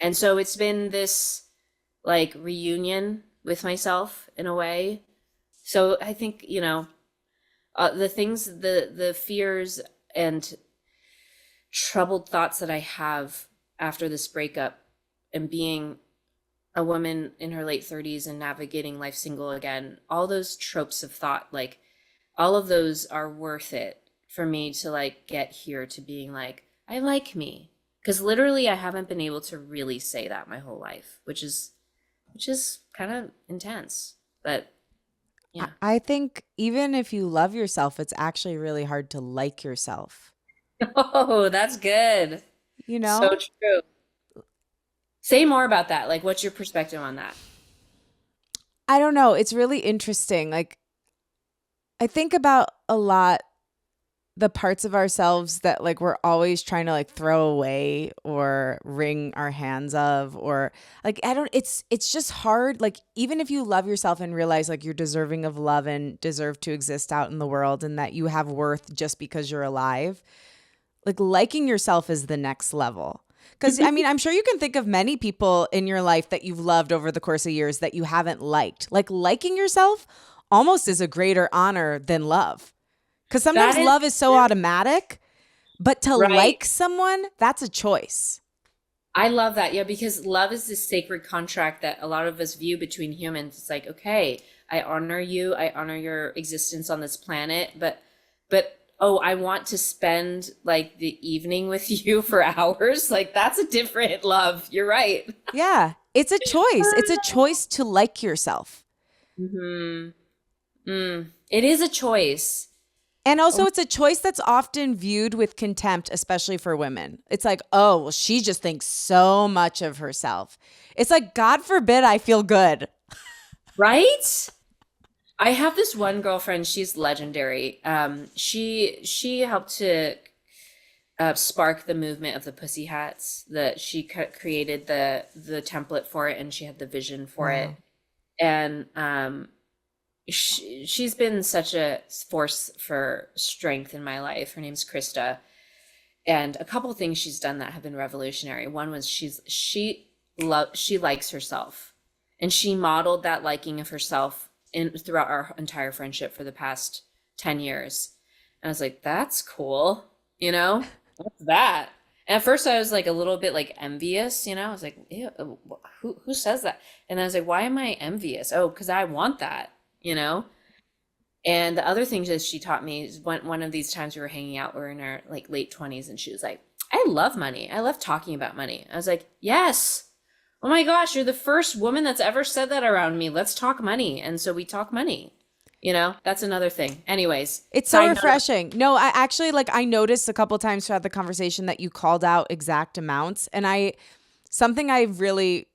And so it's been this like reunion with myself in a way. So I think, the fears and troubled thoughts that I have after this breakup, and being a woman in her late 30s and navigating life single again, all those tropes of thought, like all of those are worth it for me to like get here to being like, I like me. Because literally I haven't been able to really say that my whole life, which is kind of intense. But yeah. I think even if you love yourself, it's actually really hard to like yourself. Oh, that's good. You So know? true. Say more about that. Like, what's your perspective on that? I don't know. It's really interesting. Like, I think about a lot the parts of ourselves that like we're always trying to like throw away or wring our hands of, or like I don't it's just hard, like even if you love yourself and realize like you're deserving of love and deserve to exist out in the world and that you have worth just because you're alive, Like liking yourself is the next level. Because I mean, I'm sure you can think of many people in your life that you've loved over the course of years that you haven't liked. Like liking yourself almost is a greater honor than love. Because sometimes That is love is so true. automatic, but to Right. like someone, that's a choice. I love that. Yeah, because love is this sacred contract that a lot of us view between humans. It's like, okay, I honor you, I honor your existence on this planet, but oh, I want to spend like the evening with you for hours. Like that's a different love. You're right. Yeah, it's a choice. It's a choice to like yourself. Hmm. Mm. It is a choice. And Oh, also, it's a choice that's often viewed with contempt, especially for women. It's like, oh, well, she just thinks so much of herself. It's like, God forbid I feel good. right? I have this one girlfriend, she's legendary. She helped to spark the movement of the Pussy Hats. That she created the template for it, and she had the vision for it. Wow. And she's been such a force for strength in my life. Her name's Krista, and a couple things she's done that have been revolutionary. One was she likes herself, and she modeled that liking of herself in throughout our entire friendship for the past 10 years. And I was like, that's cool, you know? What's that? And at first I was like a little bit like envious, you know? I was like, ew, who says that? And I was like, why am I envious? Oh, because I want that, you know? And the other thing that she taught me is one of these times we were hanging out, we were in our like late 20s, and she was like, I love money. I love talking about money. I was like, yes. Oh my gosh, you're the first woman that's ever said that around me. Let's talk money. And so we talk money. You know, that's another thing. Anyways, It's so side note. refreshing. No, I actually like I noticed a couple times throughout the conversation that you called out exact amounts. And something I really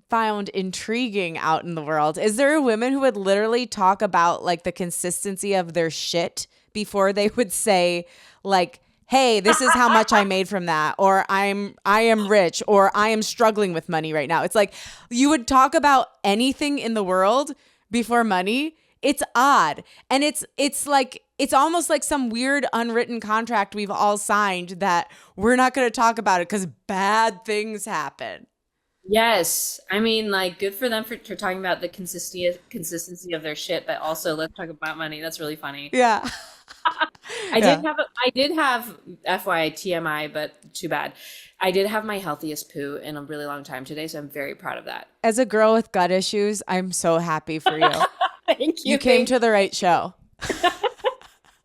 found intriguing out in the world is there are women who would literally talk about like the consistency of their shit before they would say like, hey, this is how much I made from that, or I am rich, or I am struggling with money right now. It's like you would talk about anything in the world before money. It's odd. And it's like it's almost like some weird unwritten contract we've all signed that we're not going to talk about it because bad things happen. Yes. I mean, like, good for them for talking about the consistency of their shit, but also let's talk about money. That's really funny. Yeah. Yeah. I did have FYI TMI, but too bad. I did have my healthiest poo in a really long time today, so I'm very proud of that. As a girl with gut issues, I'm so happy for you. Thank You you. came to the right show.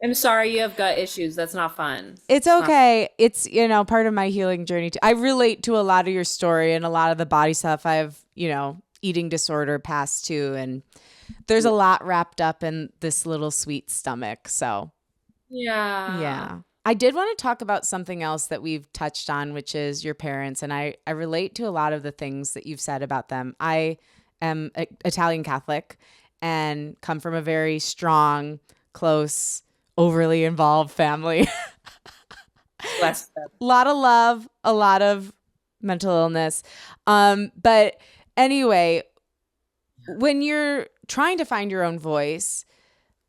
I'm sorry you have gut issues. That's not fun. It's It's not. okay. It's, part of my healing journey too. I relate to a lot of your story and a lot of the body stuff. I have, eating disorder past too. And there's a lot wrapped up in this little sweet stomach. So, Yeah. yeah. I did want to talk about something else that we've touched on, which is your parents. And I relate to a lot of the things that you've said about them. I am Italian Catholic and come from a very strong, close, overly involved family. Bless them. A lot of love, a lot of mental illness. But anyway, when you're trying to find your own voice,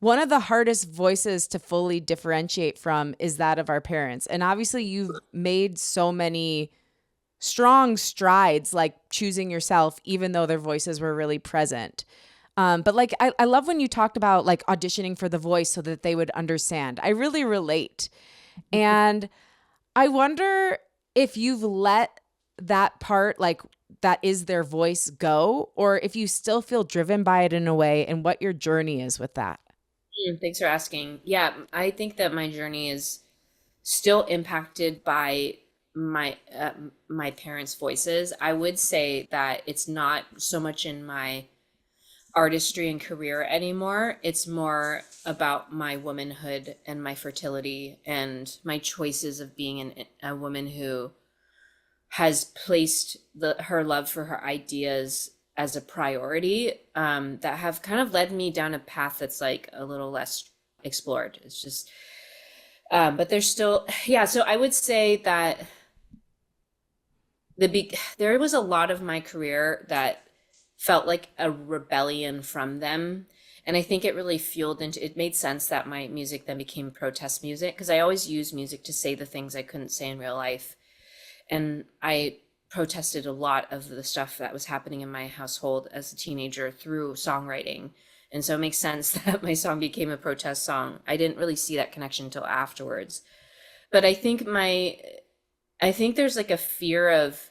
one of the hardest voices to fully differentiate from is that of our parents. And obviously, you've made so many strong strides, like choosing yourself, even though their voices were really present. But like, I love when you talked about like auditioning for The Voice so that they would understand. I really relate. And I wonder if you've let that part, like that is their voice, go, or if you still feel driven by it in a way, and what your journey is with that. Thanks for asking. Yeah, I think that my journey is still impacted by my parents' voices. I would say that it's not so much in my artistry and career anymore. It's more about my womanhood and my fertility and my choices of being a woman who has placed her love for her ideas as a priority, that have kind of led me down a path that's like a little less explored. It's just, but there's still, yeah. So I would say that there was a lot of my career that felt like a rebellion from them. And I think it really fueled into it, made sense that my music then became protest music, because I always used music to say the things I couldn't say in real life. And I protested a lot of the stuff that was happening in my household as a teenager through songwriting. And so it makes sense that my song became a protest song. I didn't really see that connection until afterwards. But I think there's like a fear of,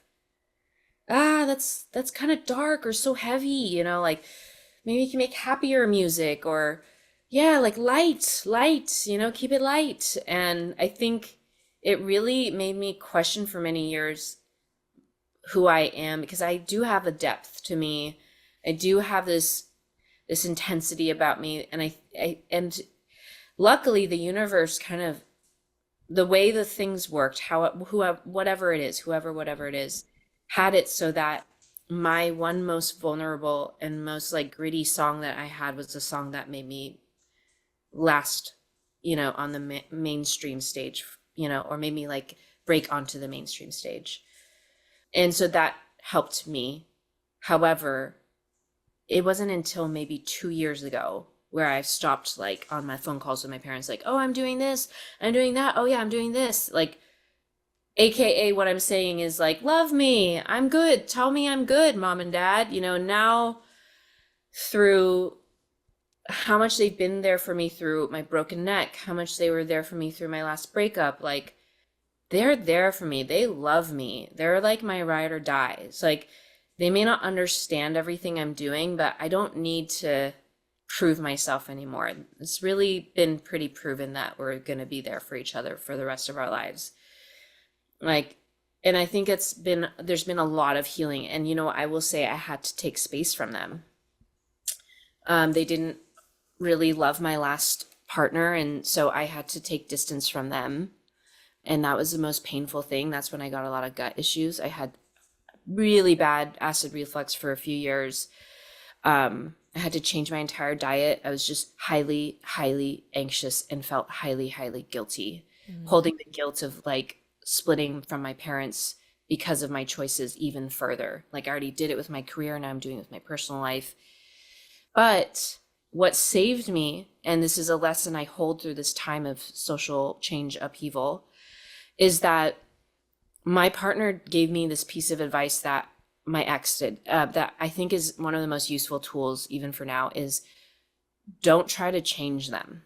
that's kind of dark or so heavy, like maybe you can make happier music, or yeah, like light, keep it light. And I think it really made me question for many years who I am, because I do have a depth to me. I do have this intensity about me, and and luckily the universe kind of, the way the things worked, whatever it is, whatever it is, had it so that my one most vulnerable and most like gritty song that I had was a song that made me last, on the mainstream stage, or made me like break onto the mainstream stage. And so that helped me. However, it wasn't until maybe 2 years ago where I stopped like on my phone calls with my parents, like, oh, I'm doing this, I'm doing that. Oh yeah, I'm doing this. Like, AKA what I'm saying is like, love me, I'm good. Tell me I'm good, mom and dad. Now through how much they've been there for me through my broken neck, how much they were there for me through my last breakup, like, they're there for me. They love me. They're like my ride or die. It's like, they may not understand everything I'm doing, but I don't need to prove myself anymore. It's really been pretty proven that we're going to be there for each other for the rest of our lives. Like, and I think there's been a lot of healing. And, I will say I had to take space from them. They didn't really love my last partner. And so I had to take distance from them. And that was the most painful thing. That's when I got a lot of gut issues. I had really bad acid reflux for a few years. I had to change my entire diet. I was just highly, highly anxious and felt highly, highly guilty, holding the guilt of like splitting from my parents because of my choices even further. Like, I already did it with my career, now I'm doing it with my personal life. But what saved me, and this is a lesson I hold through this time of social change upheaval, is that my partner gave me this piece of advice that my ex did, that I think is one of the most useful tools even for now, is don't try to change them.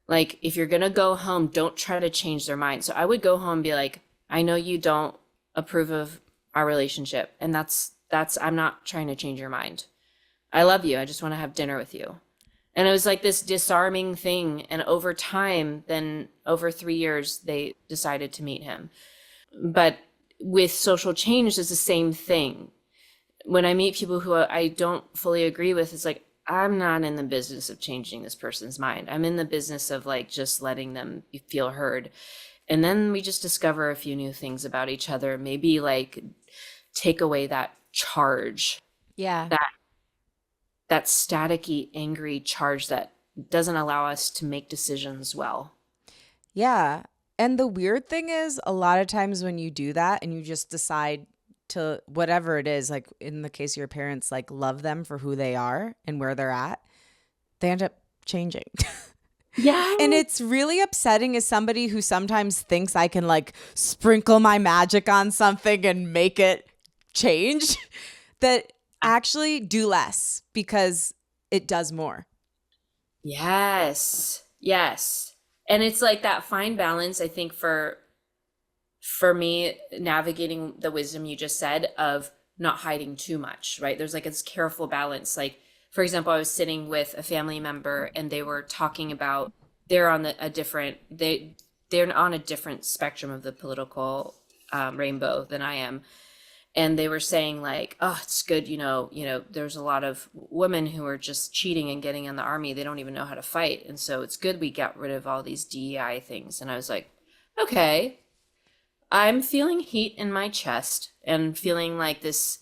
Like, if you're going to go home, don't try to change their mind. So I would go home and be like, I know you don't approve of our relationship, and that's I'm not trying to change your mind. I love you. I just want to have dinner with you. And it was like this disarming thing. And over time, then over 3 years, they decided to meet him. But with social change, it's the same thing. When I meet people who I don't fully agree with, it's like, I'm not in the business of changing this person's mind. I'm in the business of like just letting them feel heard. And then we just discover a few new things about each other, maybe like take away that charge. Yeah. That staticky, angry charge that doesn't allow us to make decisions well. Yeah. And the weird thing is, a lot of times when you do that and you just decide to, whatever it is, like in the case of your parents, like love them for who they are and where they're at, they end up changing. Yeah. And it's really upsetting as somebody who sometimes thinks I can like sprinkle my magic on something and make it change, that actually do less because it does more. Yes. And it's like that fine balance, I think, for me, navigating the wisdom you just said of not hiding too much, right? There's like this careful balance. Like, for example, I was sitting with a family member and they were talking about, they're on a different spectrum of the political rainbow than I am. And they were saying like, oh, it's good, there's a lot of women who are just cheating and getting in the army. They don't even know how to fight. And so it's good we got rid of all these DEI things. And I was like, okay, I'm feeling heat in my chest and feeling like this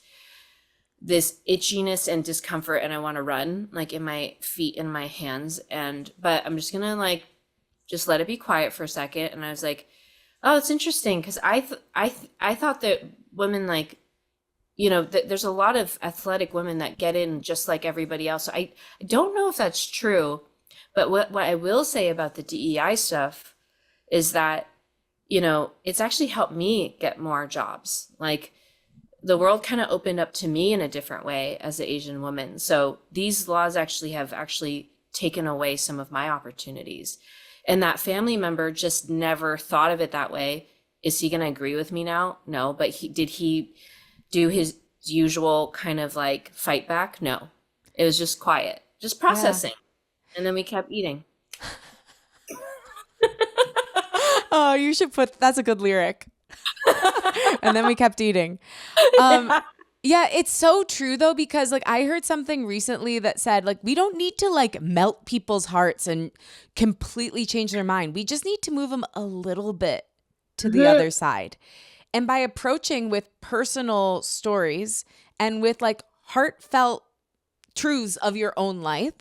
itchiness and discomfort, and I want to run, like in my feet and my hands. But I'm just going to like, just let it be quiet for a second. And I was like, oh, it's interesting. Cause I thought that women like there's a lot of athletic women that get in just like everybody else. So I don't know if that's true, but what I will say about the DEI stuff is that, it's actually helped me get more jobs. Like the world kind of opened up to me in a different way as an Asian woman. So these laws have taken away some of my opportunities. And that family member just never thought of it that way. Is he going to agree with me now? No. But did he do his usual kind of like fight back? No. It was just quiet, just processing. Yeah. And then we kept eating. Oh, you should that's a good lyric. And then we kept eating. Yeah, it's so true though, because like I heard something recently that said like we don't need to like melt people's hearts and completely change their mind. We just need to move them a little bit to the other side. And by approaching with personal stories and with like heartfelt truths of your own life,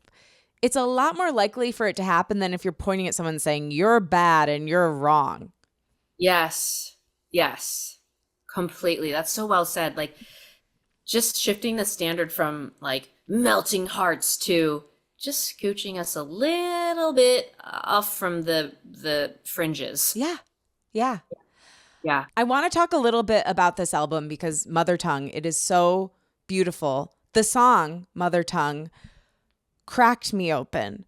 it's a lot more likely for it to happen than if you're pointing at someone saying you're bad and you're wrong. Yes. Yes. Completely. That's so well said. Like just shifting the standard from like melting hearts to just scooching us a little bit off from the fringes. Yeah. Yeah. Yeah. I want to talk a little bit about this album because Mother Tongue, it is so beautiful. The song Mother Tongue cracked me open.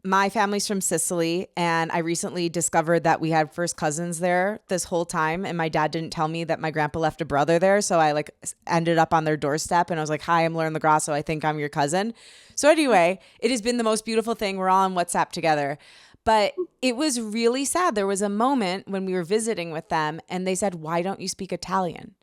My family's from Sicily, and I recently discovered that we had first cousins there this whole time, and my dad didn't tell me that my grandpa left a brother there, so I like ended up on their doorstep, and I was like, hi, I'm Lauren LaGrasso, I think I'm your cousin. So anyway, it has been the most beautiful thing. We're all on WhatsApp together. But it was really sad. There was a moment when we were visiting with them, and they said, why don't you speak Italian?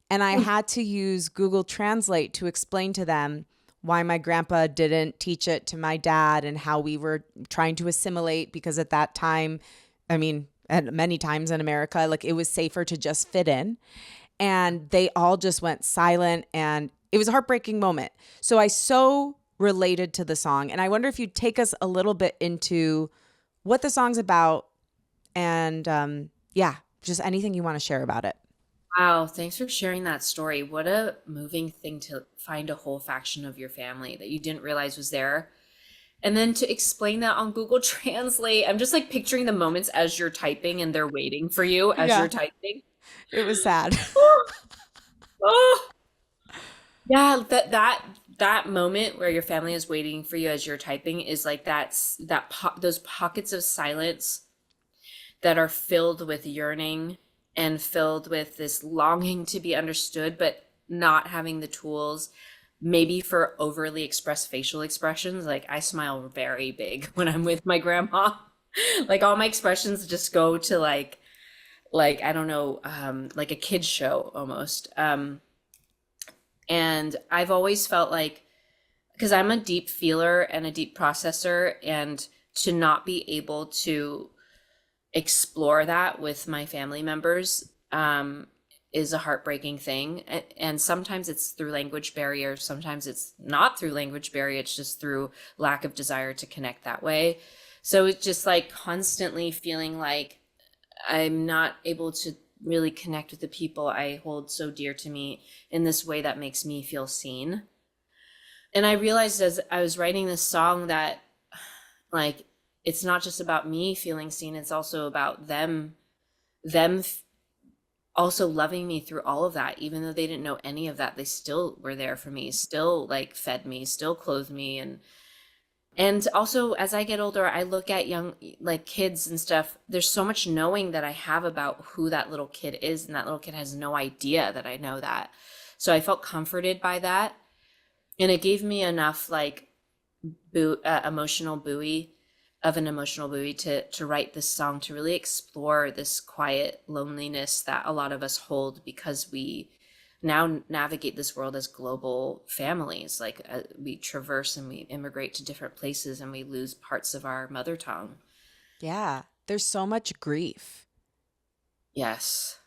And I had to use Google Translate to explain to them why my grandpa didn't teach it to my dad and how we were trying to assimilate, because at that time, I mean, and many times in America, like it was safer to just fit in. And they all just went silent, and it was a heartbreaking moment. So I so related to the song. And I wonder if you'd take us a little bit into what the song's about and just anything you want to share about it. Wow, thanks for sharing that story. What a moving thing to find a whole faction of your family that you didn't realize was there. And then to explain that on Google Translate, I'm just like picturing the moments as you're typing and they're waiting for you as you're typing. It was sad. Oh. Yeah, that moment where your family is waiting for you as you're typing is like those pockets of silence that are filled with yearning and filled with this longing to be understood, but not having the tools maybe for overly expressed facial expressions. Like I smile very big when I'm with my grandma. Like all my expressions just go to like I don't know, like a kid's show almost. And I've always felt like, because I'm a deep feeler and a deep processor, and to not be able to explore that with my family members is a heartbreaking thing. And sometimes it's through language barrier. Sometimes it's not through language barrier. It's just through lack of desire to connect that way. So it's just like constantly feeling like I'm not able to really connect with the people I hold so dear to me in this way that makes me feel seen. And I realized as I was writing this song that like it's not just about me feeling seen, it's also about them also loving me through all of that. Even though they didn't know any of that, they still were there for me, still like fed me, still clothed me. And also as I get older, I look at young like kids and stuff, there's so much knowing that I have about who that little kid is, and that little kid has no idea that I know that. So I felt comforted by that, and it gave me enough like emotional buoy to write this song, to really explore this quiet loneliness that a lot of us hold because we now navigate this world as global families. Like we traverse and we immigrate to different places and we lose parts of our mother tongue. Yeah, there's so much grief. Yes.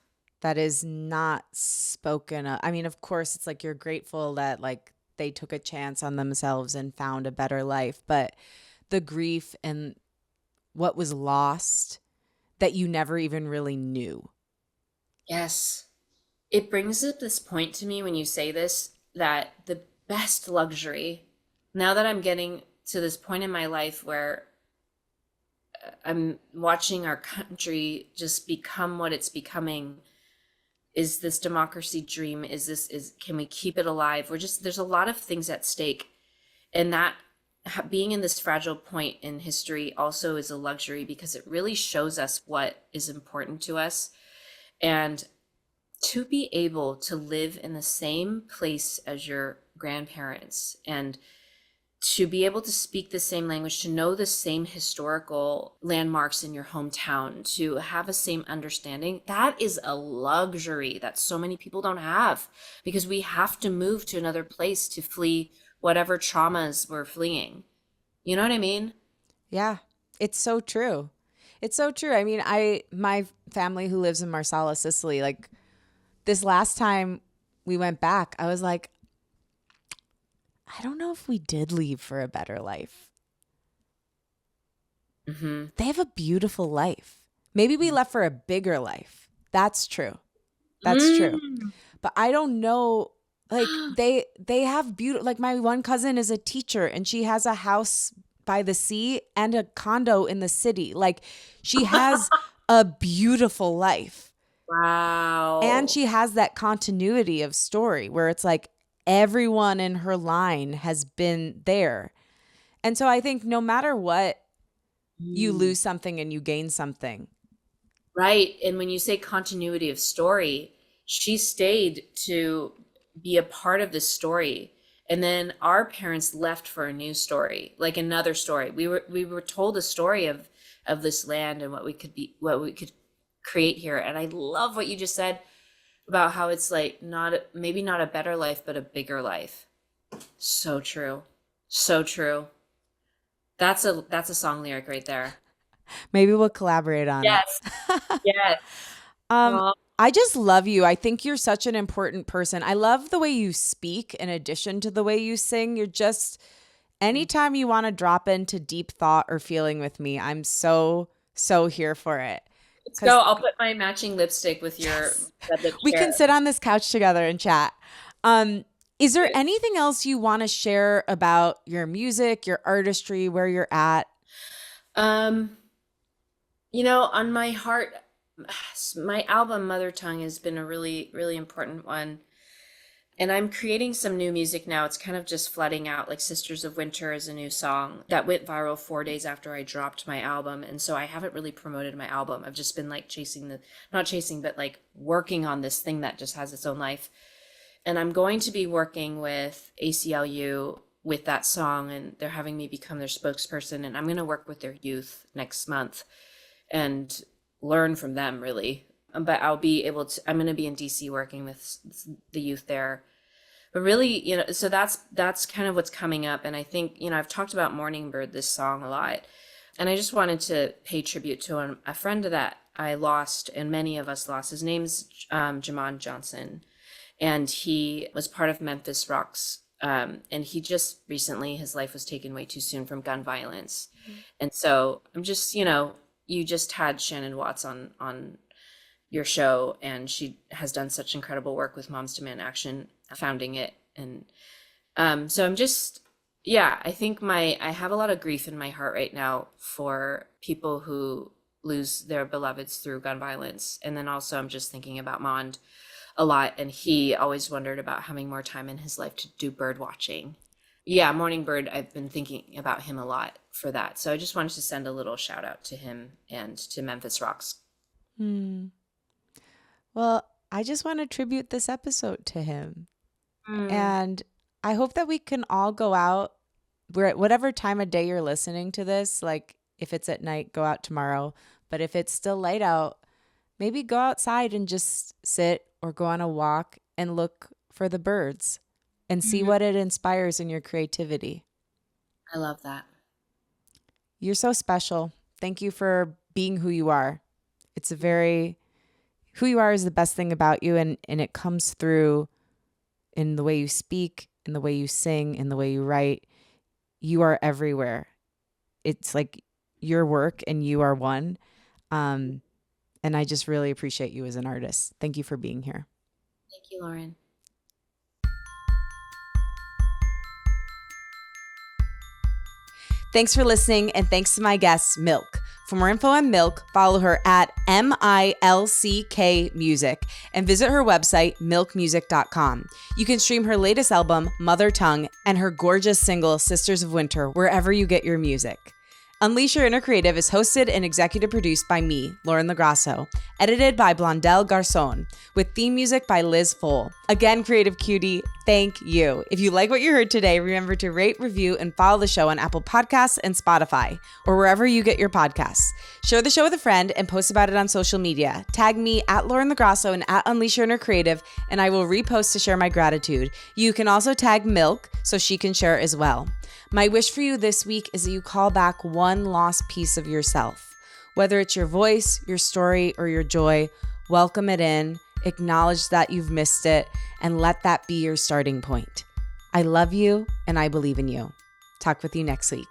That is not spoken of. I mean, of course, it's like you're grateful that like they took a chance on themselves and found a better life, but the grief and what was lost that you never even really knew. Yes. It brings up this point to me when you say this, that the best luxury, now that I'm getting to this point in my life where I'm watching our country just become what it's becoming, is this democracy dream, is can we keep it alive? We're just, there's a lot of things at stake, and that being in this fragile point in history also is a luxury, because it really shows us what is important to us. And to be able to live in the same place as your grandparents, and to be able to speak the same language, to know the same historical landmarks in your hometown, to have a same understanding, that is a luxury that so many people don't have, because we have to move to another place to flee whatever traumas we're fleeing. You know what I mean? Yeah, it's so true. It's so true. I mean, my family who lives in Marsala, Sicily, like this last time we went back, I was like, I don't know if we did leave for a better life. Mm-hmm. They have a beautiful life. Maybe we left for a bigger life. That's true. That's true. Mm. But I don't know, like they have beautiful, like my one cousin is a teacher and she has a house by the sea and a condo in the city. Like she has a beautiful life. And Wow. she has that continuity of story where it's like everyone in her line has been there. And so I think no matter what, you Mm. lose something and you gain something. Right. And when you say continuity of story, she stayed to be a part of this story. And then our parents left for a new story, like another story. We were told a story of this land and what we could be, what we could create here. And I love what you just said about how it's like not maybe not a better life, but a bigger life. So true. So true. That's a song lyric right there. Maybe we'll collaborate on it. Yes. Yes. Um, Well, I just love you. I think you're such an important person. I love the way you speak in addition to the way you sing. You're just, anytime you want to drop into deep thought or feeling with me, I'm so, so here for it. let's go. Because, I'll put my matching lipstick with your yes, red lip we can chair. sit on this couch together and chat. Is there anything else you want to share about your music, your artistry, where you're at? Um, on my heart, my album Mother Tongue has been a really, really important one. And I'm creating some new music now. It's kind of just flooding out. Like Sisters of Winter is a new song that went viral 4 days after I dropped my album. And so I haven't really promoted my album. I've just been like not chasing, but like working on this thing that just has its own life. And I'm going to be working with ACLU with that song, and they're having me become their spokesperson. And I'm going to work with their youth next month and learn from them, really. But I'm going to be in DC working with the youth there. But really, so that's kind of what's coming up. And I think, I've talked about Morning Bird, this song, a lot. And I just wanted to pay tribute to a friend that I lost, and many of us lost. His name's Jamon Johnson, and he was part of Memphis Rocks. And he just recently, his life was taken way too soon from gun violence. And so I'm just, you just had Shannon Watts on your show, and she has done such incredible work with Moms Demand Action, founding it. And so I'm just, yeah, I think I have a lot of grief in my heart right now for people who lose their beloveds through gun violence. And then also I'm just thinking about Mond a lot, and he always wondered about having more time in his life to do bird watching. Yeah, Morning Bird, I've been thinking about him a lot for that. So I just wanted to send a little shout out to him and to Memphis Rocks. Hmm. Well, I just want to tribute this episode to him. Mm. And I hope that we can all go out. We're at whatever time of day you're listening to this. Like if it's at night, go out tomorrow. But if it's still light out, maybe go outside and just sit or go on a walk and look for the birds and see Mhm. what it inspires in your creativity. I love that. You're so special. Thank you for being who you are. It's a very, who you are is the best thing about you. And it comes through in the way you speak, in the way you sing, in the way you write. You are everywhere. It's like your work and you are one. And I just really appreciate you as an artist. Thank you for being here. Thank you, Lauren. Thanks for listening, and thanks to my guest, MILCK. For more info on MILCK, follow her at MILCK Music and visit her website, milkmusic.com. You can stream her latest album, Mother Tongue, and her gorgeous single, Sisters of Winter, wherever you get your music. Unleash Your Inner Creative is hosted and executive produced by me, Lauren LaGrasso, edited by Blondel Garcon, with theme music by Liz Fohl. Again, Creative Cutie, thank you. If you like what you heard today, remember to rate, review, and follow the show on Apple Podcasts and Spotify, or wherever you get your podcasts. Share the show with a friend and post about it on social media. Tag me at Lauren LaGrasso and at Unleash Your Inner Creative, and I will repost to share my gratitude. You can also tag MILCK so she can share as well. My wish for you this week is that you call back one lost piece of yourself. Whether it's your voice, your story, or your joy, welcome it in, acknowledge that you've missed it, and let that be your starting point. I love you, and I believe in you. Talk with you next week.